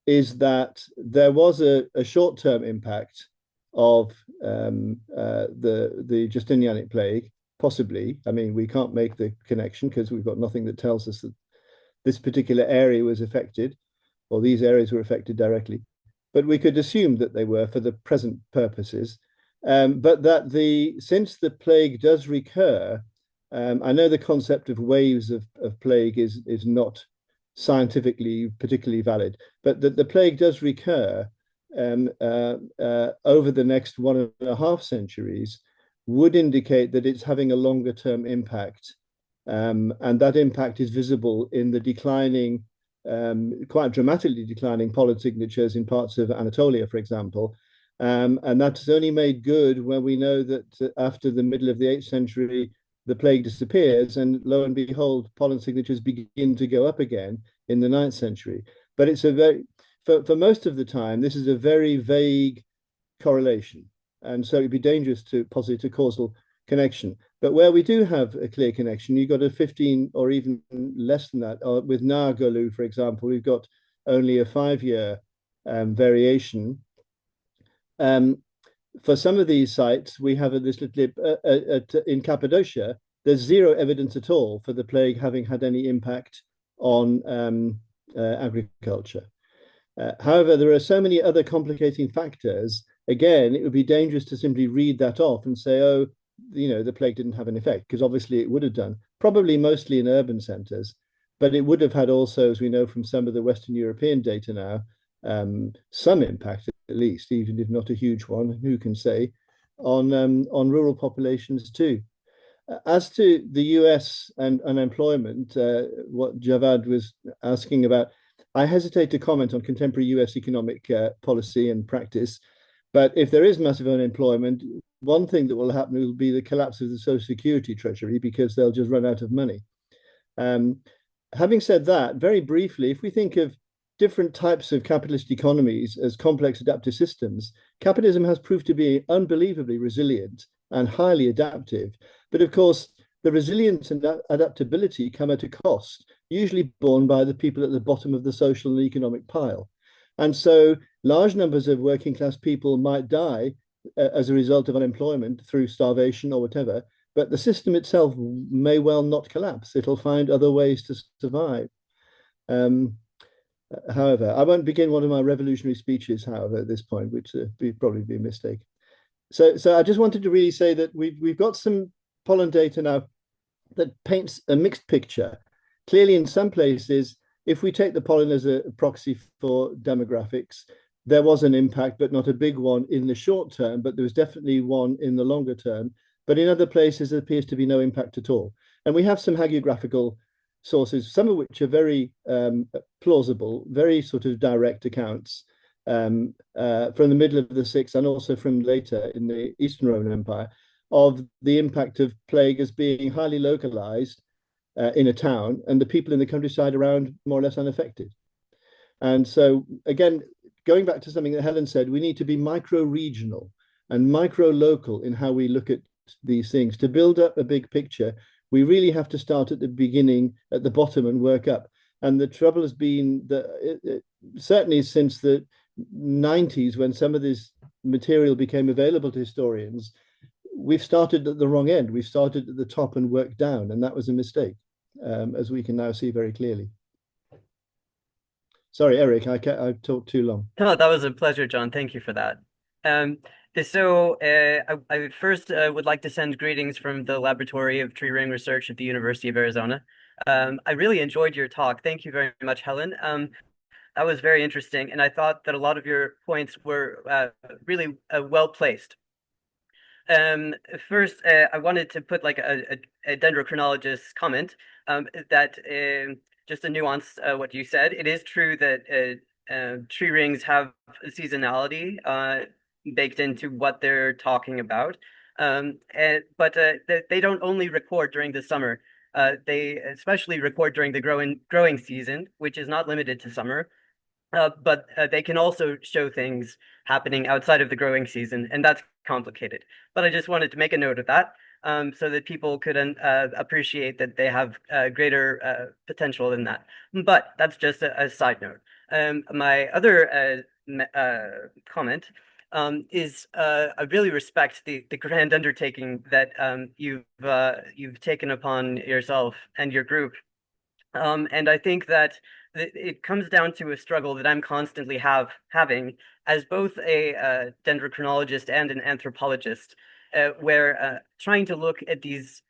is that there was a short-term impact of the Justinianic plague, possibly. I mean, we can't make the connection because we've got nothing that tells us that this particular area was affected, or these areas were affected directly. But we could assume that they were for the present purposes. But that since the plague does recur, I know the concept of waves of plague is not scientifically particularly valid, but that the plague does recur over the next 1.5 centuries would indicate that it's having a longer term impact. And that impact is visible in the declining, quite dramatically declining pollen signatures in parts of Anatolia, for example. And that's only made good when we know that after the middle of the 8th century, the plague disappears, and lo and behold, pollen signatures begin to go up again in the 9th century. But it's for most of the time, this is a very vague correlation. And so it'd be dangerous to posit a causal connection. But where we do have a clear connection, you've got a 15 or even less than that. With Nargolu, for example, we've got only a 5-year variation. For some of these sites, we have this little in Cappadocia, there's zero evidence at all for the plague having had any impact on agriculture. However, there are so many other complicating factors. Again, it would be dangerous to simply read that off and say, oh, the plague didn't have an effect, because obviously it would have done, probably mostly in urban centers, but it would have had also, as we know from some of the Western European data now, some impact at least, even if not a huge one, who can say, on rural populations too. As to the US and unemployment, what Javad was asking about, I hesitate to comment on contemporary US economic policy and practice, but if there is massive unemployment, one thing that will happen will be the collapse of the Social Security Treasury, because they'll just run out of money. Having said that, very briefly, if we think of different types of capitalist economies as complex adaptive systems, capitalism has proved to be unbelievably resilient and highly adaptive. But of course, the resilience and adaptability come at a cost, usually borne by the people at the bottom of the social and economic pile. And so large numbers of working class people might die as a result of unemployment through starvation or whatever, but the system itself may well not collapse. It'll find other ways to survive. However, I won't begin one of my revolutionary speeches, however, at this point, which would probably be a mistake. So I just wanted to really say that we've got some pollen data now that paints a mixed picture. Clearly, in some places, if we take the pollen as a proxy for demographics, there was an impact, but not a big one in the short term, but there was definitely one in the longer term. But in other places, there appears to be no impact at all. And we have some hagiographical sources, some of which are very plausible, very sort of direct accounts from the middle of the 6th and also from later in the Eastern Roman Empire, of the impact of plague as being highly localized in a town, and the people in the countryside around more or less unaffected. And so, again, going back to something that Helen said, we need to be micro-regional and micro-local in how we look at these things. To build up a big picture, we really have to start at the beginning, at the bottom, and work up. And the trouble has been that certainly since the 90s, when some of this material became available to historians, we've started at the wrong end. We've started at the top and worked down, and that was a mistake, as we can now see very clearly. Sorry, Eric, I've talked too long. No, that was a pleasure, John. Thank you for that. I first would like to send greetings from the Laboratory of Tree Ring Research at the University of Arizona. I really enjoyed your talk. Thank you very much, Helen. That was very interesting, and I thought that a lot of your points were really well placed. First, I wanted to put like a dendrochronologist's comment that just to nuance what you said. It is true that tree rings have seasonality baked into what they're talking about, but they don't only record during the summer. They especially record during the growing season, which is not limited to summer. But they can also show things happening outside of the growing season, and that's complicated. But I just wanted to make a note of that so that people could appreciate that they have greater potential than that. But that's just a side note. My other comment is I really respect the grand undertaking that you've taken upon yourself and your group. And I think that it comes down to a struggle that I'm constantly having as both a dendrochronologist and an anthropologist, where trying to look at these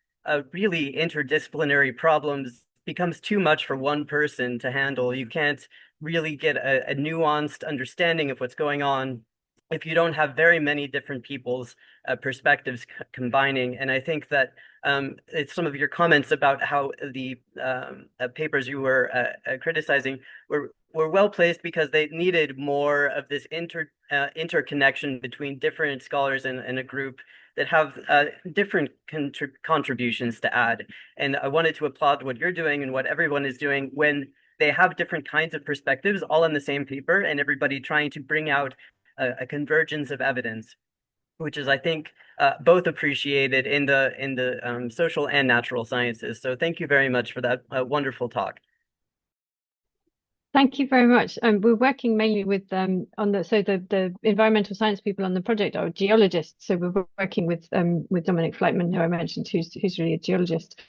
really interdisciplinary problems becomes too much for one person to handle. You can't really get a nuanced understanding of what's going on if you don't have very many different people's perspectives combining. And I think that it's some of your comments about how the papers you were criticizing were well placed because they needed more of this interconnection between different scholars in a group that have different contributions to add. And I wanted to applaud what you're doing and what everyone is doing when they have different kinds of perspectives all in the same paper and everybody trying to bring out a convergence of evidence, which is, I think, both appreciated in the social and natural sciences. So thank you very much for that wonderful talk. Thank you very much. We're working mainly with the environmental science people on the project are geologists. So we're working with Dominic Fleitman, who I mentioned, who's really a geologist.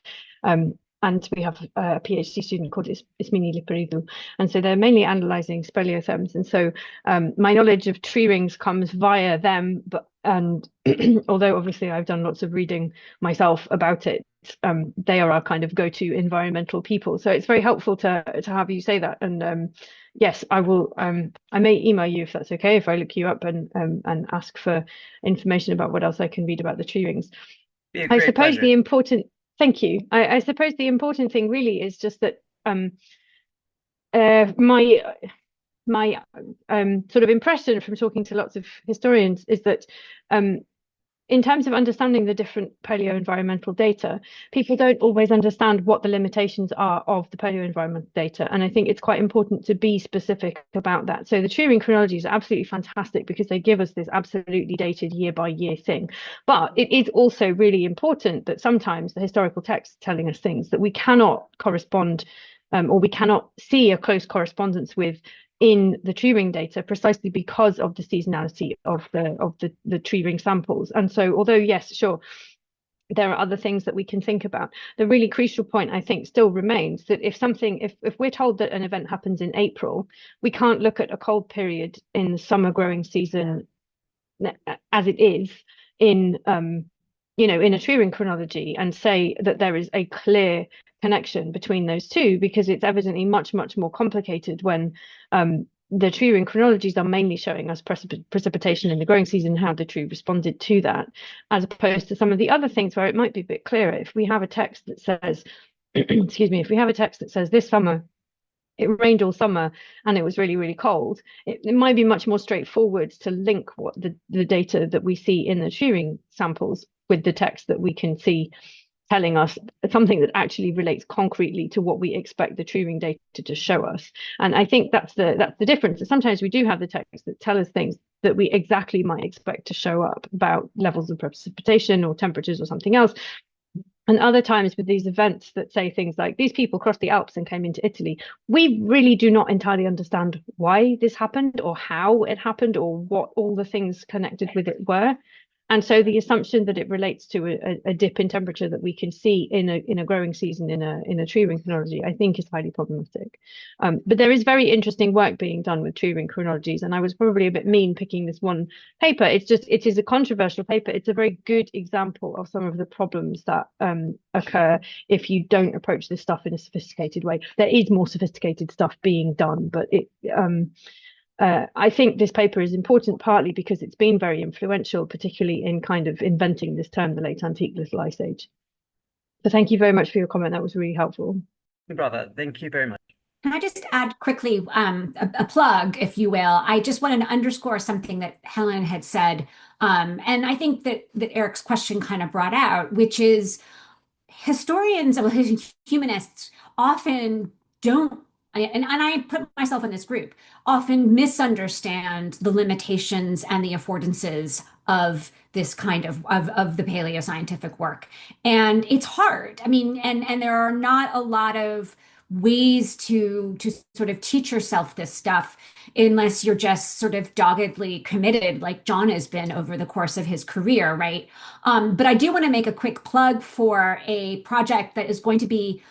And we have a PhD student called Ismini Liparidou. And so they're mainly analysing speleotherms. And so my knowledge of tree rings comes via them. And although obviously I've done lots of reading myself about it, they are our kind of go-to environmental people. So it's very helpful to have you say that. And yes, I will. I may email you if that's okay, if I look you up and ask for information about what else I can read about the tree rings. I suppose pleasure. the important. Thank you. I suppose the important thing really is just that my sort of impression from talking to lots of historians is that in terms of understanding the different paleo-environmental data, people don't always understand what the limitations are of the paleo-environmental data. And I think it's quite important to be specific about that. So the tree ring chronology is absolutely fantastic because they give us this absolutely dated year-by-year thing. But it is also really important that sometimes the historical text is telling us things that we cannot correspond or we cannot see a close correspondence with in the tree ring data, precisely because of the seasonality of the tree ring samples. And so, although yes, sure, there are other things that we can think about, the really crucial point I think still remains that if we're told that an event happens in April, we can't look at a cold period in the summer growing season as it is in in a tree ring chronology and say that there is a clear connection between those two, because it's evidently much more complicated when the tree ring chronologies are mainly showing us precipitation in the growing season, how the tree responded to that, as opposed to some of the other things where it might be a bit clearer. If we have a text that says excuse me, if we have a text that says this summer it rained all summer and it was really, really cold, it might be much more straightforward to link what the data that we see in the tree ring samples with the text that we can see telling us something that actually relates concretely to what we expect the tree ring data to show us. And I think that's the difference. Sometimes we do have the texts that tell us things that we exactly might expect to show up about levels of precipitation or temperatures or something else. And other times with these events that say things like these people crossed the Alps and came into Italy, we really do not entirely understand why this happened or how it happened or what all the things connected with it were. And so the assumption that it relates to a dip in temperature that we can see in a growing season in a tree ring chronology, I think is highly problematic. But there is very interesting work being done with tree ring chronologies, and I was probably a bit mean picking this one paper. It is a controversial paper. It's a very good example of some of the problems that occur if you don't approach this stuff in a sophisticated way. There is more sophisticated stuff being done, but I think this paper is important partly because it's been very influential, particularly in kind of inventing this term, the late antique little ice age. So thank you very much for your comment. That was really helpful. Bravo. Thank you very much. Can I just add quickly a plug, if you will? I just wanted to underscore something that Helen had said, and I think that Eric's question kind of brought out, which is historians, humanists often don't, and I put myself in this group, often misunderstand the limitations and the affordances of this kind of the paleoscientific work. And it's hard. I mean, and there are not a lot of ways to sort of teach yourself this stuff unless you're just sort of doggedly committed like John has been over the course of his career, right? But I do want to make a quick plug for a project that is going to be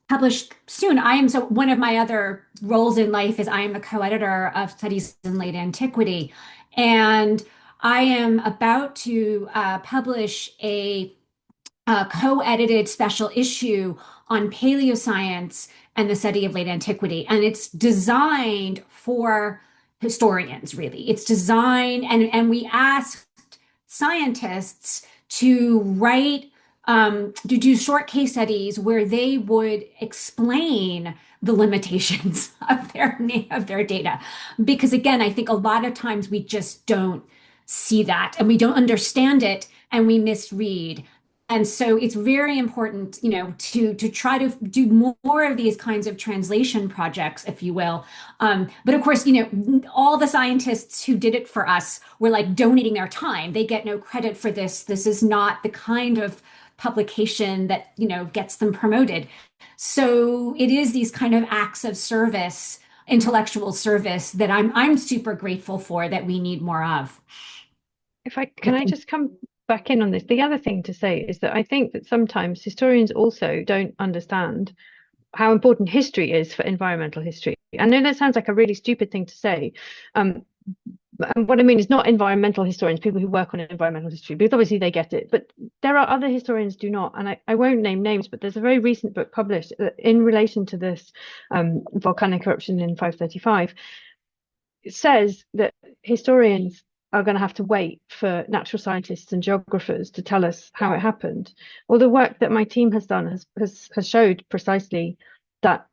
published soon. So one of my other roles in life is I am the co-editor of Studies in Late Antiquity, and I am about to publish a co-edited special issue on paleoscience and the study of late antiquity. And it's designed for historians, really. It's designed, and we asked scientists to write, to do short case studies where they would explain the limitations of their data. Because again, I think a lot of times we just don't see that and we don't understand it and we misread. And so it's very important, to try to do more of these kinds of translation projects, if you will. But of course, all the scientists who did it for us were like donating their time. They get no credit for this. This is not the kind of publication that, gets them promoted. So it is these kind of acts of service, intellectual service that I'm super grateful for, that we need more of. Can I just come back in on this? The other thing to say is that I think that sometimes historians also don't understand how important history is for environmental history. I know that sounds like a really stupid thing to say. And what I mean is not environmental historians, people who work on environmental history, because obviously they get it. But there are other historians who do not. And I won't name names, but there's a very recent book published in relation to this volcanic eruption in 535. It says that historians are going to have to wait for natural scientists and geographers to tell us how it happened. Well, the work that my team has done has showed precisely that,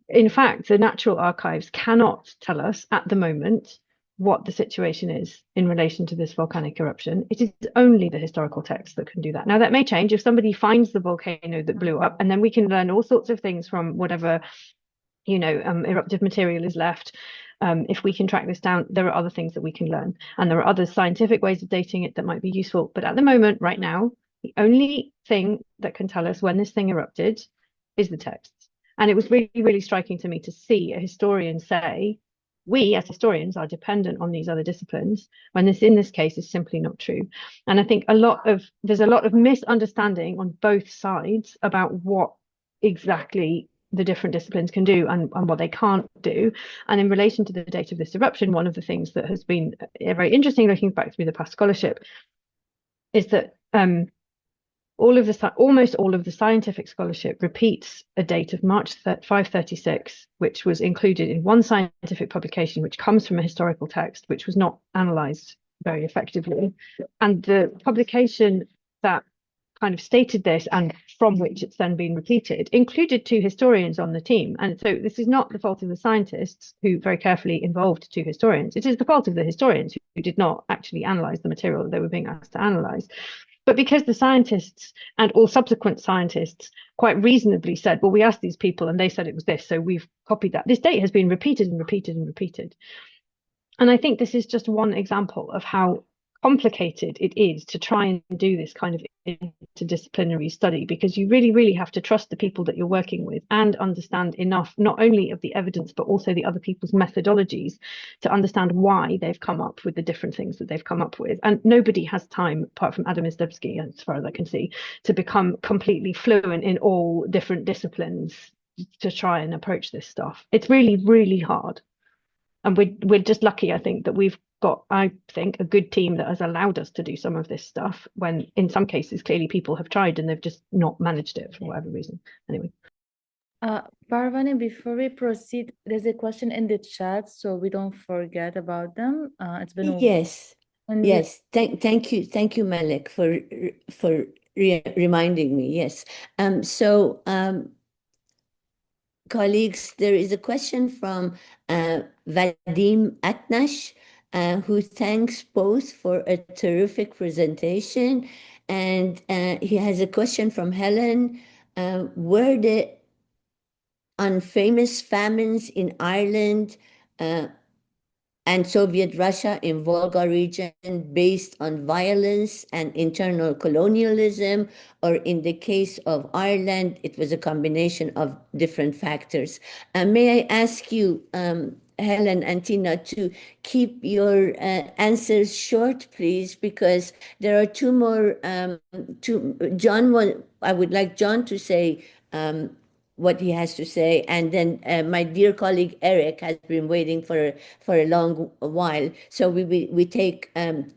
in fact, the natural archives cannot tell us at the moment what the situation is in relation to this volcanic eruption. It is only the historical text that can do that. Now, that may change if somebody finds the volcano that blew up, and then we can learn all sorts of things from whatever, eruptive material is left. If we can track this down, there are other things that we can learn. And there are other scientific ways of dating it that might be useful. But at the moment, right now, the only thing that can tell us when this thing erupted is the texts. And it was really, really striking to me to see a historian say, we as historians are dependent on these other disciplines, when this, in this case, is simply not true. And I think there's a lot of misunderstanding on both sides about what exactly the different disciplines can do and what they can't do. And in relation to the date of this eruption, one of the things that has been very interesting looking back through the past scholarship is that almost all of the scientific scholarship repeats a date of March 536, which was included in one scientific publication, which comes from a historical text, which was not analysed very effectively. And the publication that kind of stated this and from which it's then been repeated, included two historians on the team. And so this is not the fault of the scientists who very carefully involved two historians. It is the fault of the historians who did not actually analyze the material that they were being asked to analyze. But because the scientists and all subsequent scientists quite reasonably said, well, we asked these people and they said it was this, so we've copied that. This date has been repeated and repeated and repeated. And I think this is just one example of how complicated it is to try and do this kind of interdisciplinary study, because you really, really have to trust the people that you're working with and understand enough, not only of the evidence, but also the other people's methodologies to understand why they've come up with the different things that they've come up with. And nobody has time, apart from Adam Istebsky, as far as I can see, to become completely fluent in all different disciplines to try and approach this stuff. It's really, really hard. And we're just lucky, I think, that we've got, I think, a good team that has allowed us to do some of this stuff, when in some cases, clearly people have tried and they've just not managed it for whatever reason. Anyway. Parvani, before we proceed, there's a question in the chat, so we don't forget about them. It's been a Yes, and yes. Thank you, Malik, for reminding me. Yes. Colleagues, there is a question from Vadim Atnash, who thanks both for a terrific presentation. And he has a question from Helen. Were the unfamous famines in Ireland and Soviet Russia in Volga region based on violence and internal colonialism, or in the case of Ireland, it was a combination of different factors? May I ask you, Helen and Tina, to keep your answers short, please, because there are two more. I would like John to say what he has to say, and then my dear colleague Eric has been waiting for a long while, so we take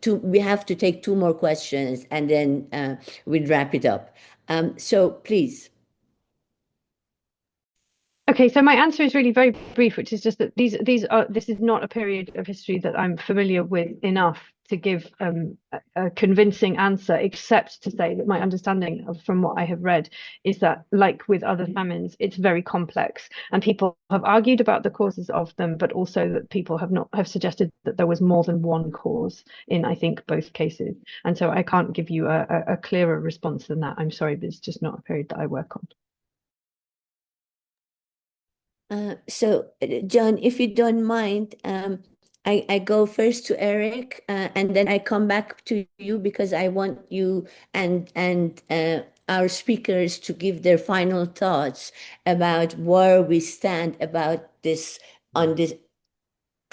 we have to take two more questions, and then we'll wrap it up. So please. Okay, so my answer is really very brief, which is just that this is not a period of history that I'm familiar with enough to give a convincing answer, except to say that my understanding from what I have read is that, like with other famines, it's very complex, and people have argued about the causes of them, but also that people have suggested that there was more than one cause in, I think, both cases. And so I can't give you a clearer response than that. I'm sorry, but it's just not a period that I work on. So, John, if you don't mind, I go first to Eric, and then I come back to you, because I want you and our speakers to give their final thoughts about where we stand about this, on this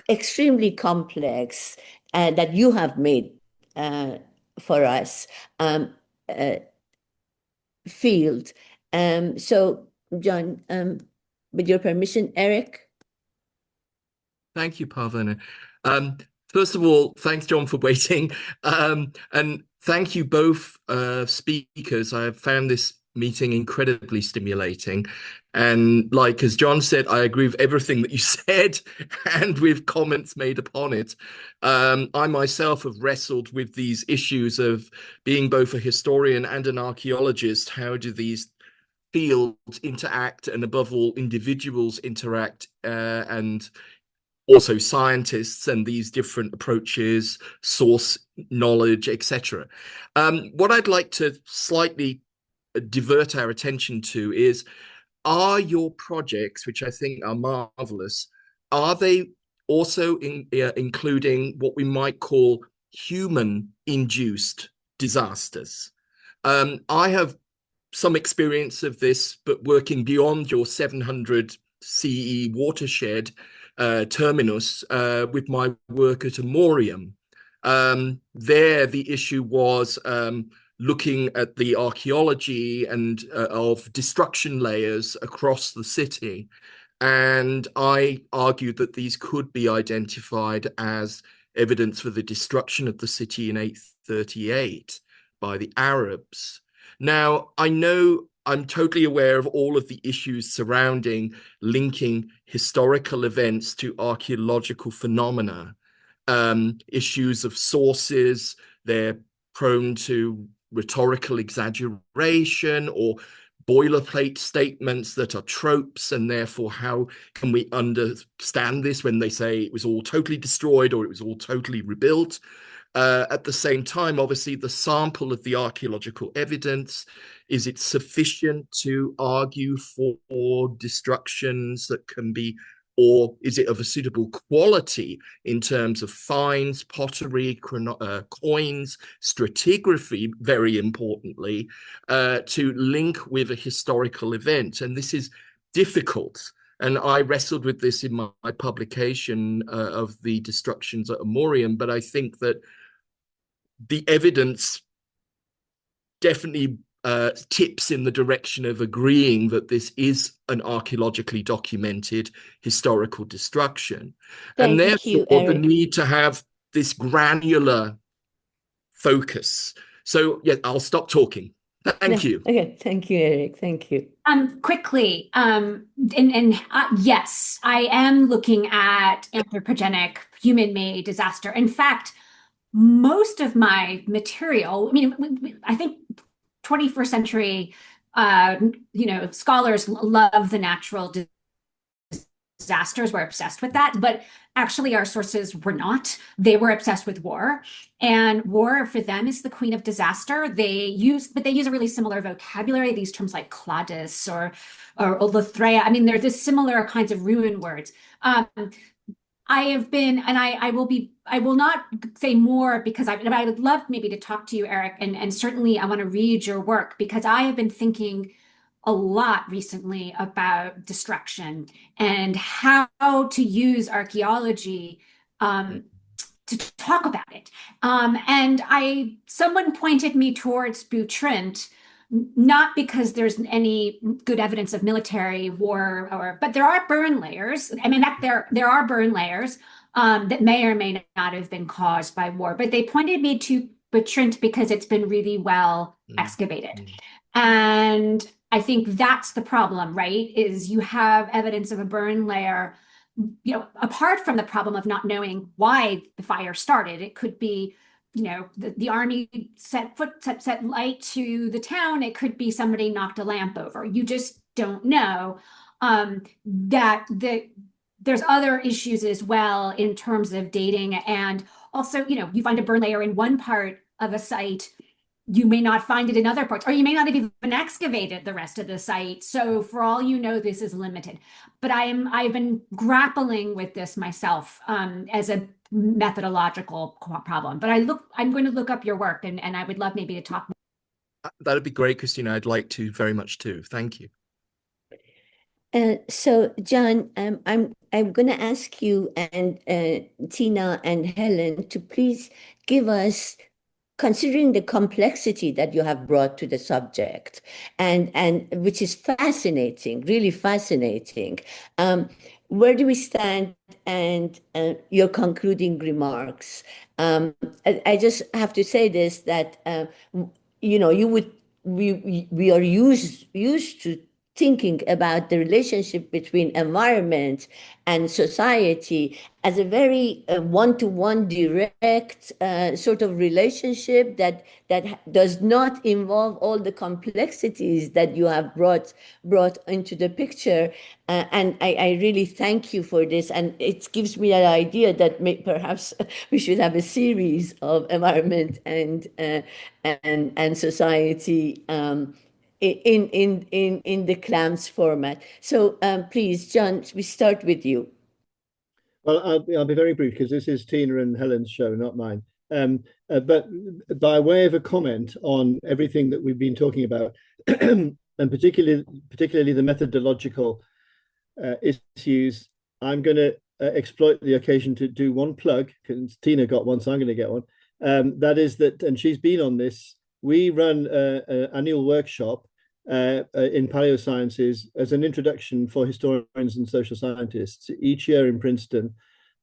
extremely complex that you have made for us field. So, John, with your permission, Eric. Thank you, Parvana. First of all, thanks, John, for waiting. And thank you both speakers. I have found this meeting incredibly stimulating. And like, as John said, I agree with everything that you said and with comments made upon it. I myself have wrestled with these issues of being both a historian and an archaeologist. How do these fields interact, and above all, individuals interact, and also scientists and these different approaches, source knowledge, etc. What I'd like to slightly divert our attention to is, are your projects, which I think are marvelous, are they also including what we might call human-induced disasters? I have some experience of this, but working beyond your 700 CE watershed terminus with my work at Amorium. There, the issue was looking at the archaeology and of destruction layers across the city. And I argued that these could be identified as evidence for the destruction of the city in 838 by the Arabs. Now, I know I'm totally aware of all of the issues surrounding linking historical events to archaeological phenomena, issues of sources. They're prone to rhetorical exaggeration or boilerplate statements that are tropes, and therefore how can we understand this when they say it was all totally destroyed or it was all totally rebuilt? At the same time, obviously, the sample of the archaeological evidence, is it sufficient to argue for destructions that can be, or is it of a suitable quality in terms of finds, pottery, coins, stratigraphy, very importantly, to link with a historical event? And this is difficult. And I wrestled with this in my publication of the destructions at Amorium, but I think that the evidence definitely tips in the direction of agreeing that this is an archaeologically documented historical destruction. And therefore, the need to have this granular focus. So, yeah, I'll stop talking. Thank you. Okay, thank you, Eric. Thank you. Quickly, yes, I am looking at anthropogenic human-made disaster. In fact, most of my material, I mean, I think 21st century, scholars love the natural disasters. We're obsessed with that, but actually our sources were not. They were obsessed with war, and war for them is the queen of disaster. They use a really similar vocabulary, these terms like cladis or Olithrea. I mean, they're just similar kinds of ruin words. I have been, and I will not say more because I would love maybe to talk to you, Eric, and certainly I want to read your work, because I have been thinking a lot recently about destruction and how to use archaeology to talk about it. And someone pointed me towards Butrint, not because there's any good evidence of military war, but there are burn layers. I mean, there are burn layers that may or may not have been caused by war. But they pointed me to Butrint because it's been really well excavated. And I think that's the problem, right? Is you have evidence of a burn layer, apart from the problem of not knowing why the fire started. It could be the army set light to the town. It could be somebody knocked a lamp over. You just don't know. There's other issues as well in terms of dating, and also, you find a burn layer in one part of a site, you may not find it in other parts, or you may not have even excavated the rest of the site. So for all you know, this is limited. But I've been grappling with this myself as a methodological problem. But I'm going to look up your work, and I would love maybe to talk. That'd be great, Kristina. I'd like to very much too. Thank you. So, John, I'm going to ask you and Tina and Helen to please give us, considering the complexity that you have brought to the subject, and which is fascinating, really fascinating. Where do we stand, and your concluding remarks? I just have to say this, that we are used to thinking about the relationship between environment and society as a very one-to-one direct sort of relationship that does not involve all the complexities that you have brought into the picture. And I really thank you for this. And it gives me an idea that perhaps we should have a series of environment and society in the CLAMS format. So please, John, we start with you. Well, I'll be very brief, because this is Tina and Helen's show, not mine. But by way of a comment on everything that we've been talking about, and particularly the methodological issues, I'm going to exploit the occasion to do one plug, because Tina got one, so I'm going to get one. That is that, and she's been on this, we run an annual workshop in paleosciences as an introduction for historians and social scientists each year in Princeton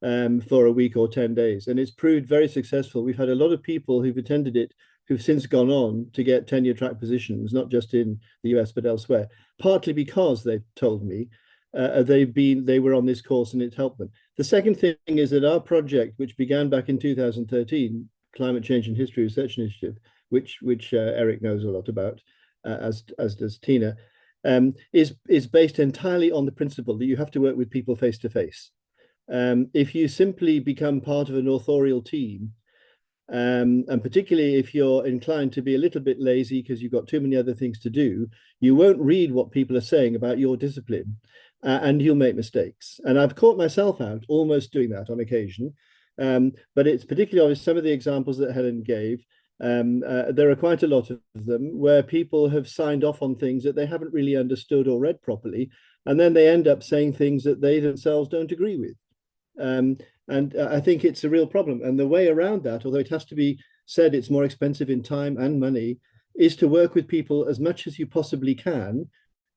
for a week or 10 days. And it's proved very successful. We've had a lot of people who've attended it who've since gone on to get tenure track positions, not just in the US, but elsewhere, partly because they've told me they were on this course and it helped them. The second thing is that our project, which began back in 2013, Climate Change and History Research Initiative, which Eric knows a lot about, as does Tina, is based entirely on the principle that you have to work with people face to face. If you simply become part of an authorial team, and particularly if you're inclined to be a little bit lazy because you've got too many other things to do, you won't read what people are saying about your discipline, and you'll make mistakes. And I've caught myself out almost doing that on occasion. But it's particularly obvious some of the examples that Helen gave. There are quite a lot of them where people have signed off on things that they haven't really understood or read properly, and then they end up saying things that they themselves don't agree with. And I think it's a real problem. And the way around that, although it has to be said it's more expensive in time and money, is to work with people as much as you possibly can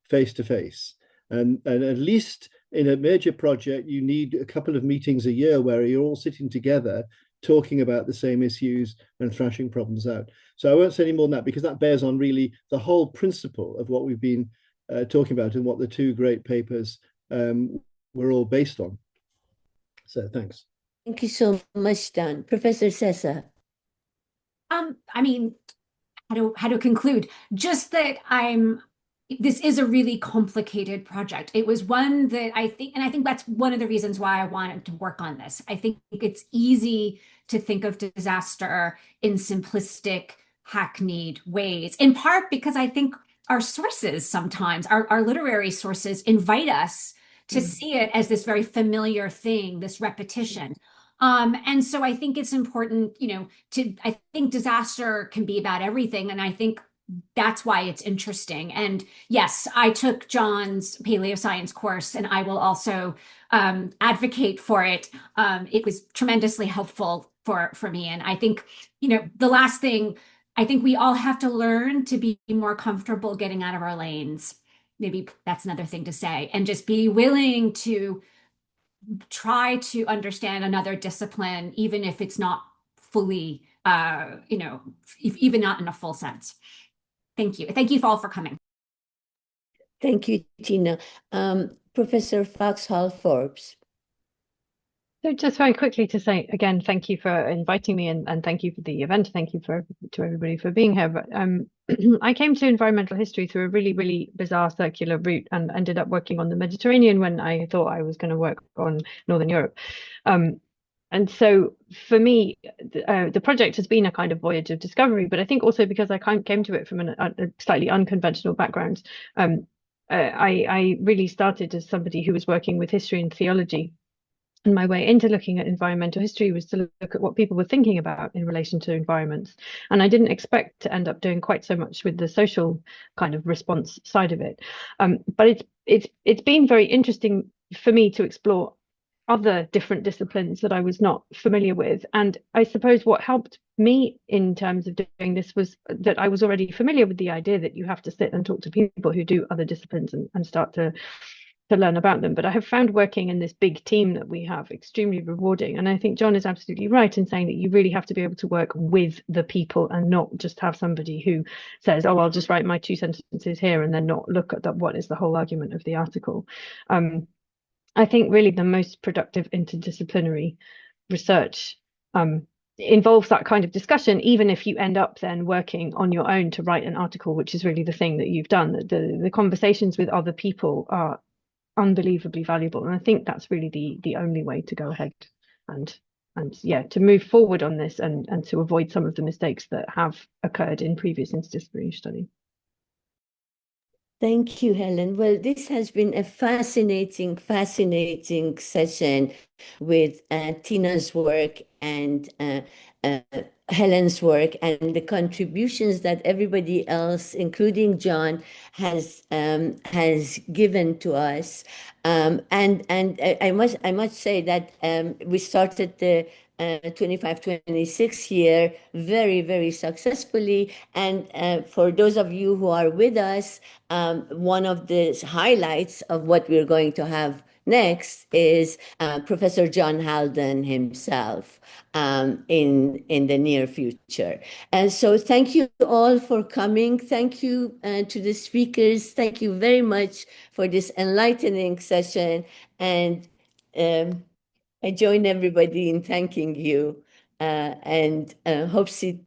face to face. And at least in a major project, you need a couple of meetings a year where you're all sitting together talking about the same issues and thrashing problems out. So I won't say any more than that, because that bears on really the whole principle of what we've been talking about and what the two great papers were all based on. So thanks. Thank you so much, Dan. Professor Sessa. I mean, how to conclude? Just that this is a really complicated project. It was one that I think that's one of the reasons why I wanted to work on this. I think it's easy to think of disaster in simplistic, hackneyed ways, in part because I think our sources sometimes, our literary sources, invite us to see it as this very familiar thing, this repetition. And so I think it's important, I think disaster can be about everything. And I think that's why it's interesting. And yes, I took John's paleoscience course, and I will also advocate for it. It was tremendously helpful for me. And I think, the last thing, I think we all have to learn to be more comfortable getting out of our lanes. Maybe that's another thing to say, and just be willing to try to understand another discipline, even if it's not fully, even not in a full sense. Thank you. Thank you all for coming. Thank you, Tina. Professor Foxhall Forbes. So just very quickly to say again, thank you for inviting me, and thank you for the event. Thank you to everybody for being here. But I came to environmental history through a really, really bizarre circular route, and ended up working on the Mediterranean when I thought I was going to work on Northern Europe. And so for me, the project has been a kind of voyage of discovery, but I think also because I came to it from a slightly unconventional background. I really started as somebody who was working with history and theology. And my way into looking at environmental history was to look at what people were thinking about in relation to environments. And I didn't expect to end up doing quite so much with the social kind of response side of it. But it's been very interesting for me to explore other different disciplines that I was not familiar with. And I suppose what helped me in terms of doing this was that I was already familiar with the idea that you have to sit and talk to people who do other disciplines and start to learn about them. But I have found working in this big team that we have extremely rewarding. And I think John is absolutely right in saying that you really have to be able to work with the people and not just have somebody who says, oh, I'll just write my 2 sentences here, and then not look at what is the whole argument of the article. I think really the most productive interdisciplinary research involves that kind of discussion, even if you end up then working on your own to write an article, which is really the thing that you've done. The conversations with other people are unbelievably valuable, and I think that's really the only way to go ahead and yeah, to move forward on this and to avoid some of the mistakes that have occurred in previous interdisciplinary study. Thank you, Helen. Well, this has been a fascinating session with Tina's work and Helen's work, and the contributions that everybody else, including John, has given to us. And I must say that we started the 25-26 year very, very successfully. And for those of you who are with us, one of the highlights of what we're going to have next is Professor John Haldon himself in the near future. And so thank you all for coming. Thank you to the speakers. Thank you very much for this enlightening session. And I join everybody in thanking you and hope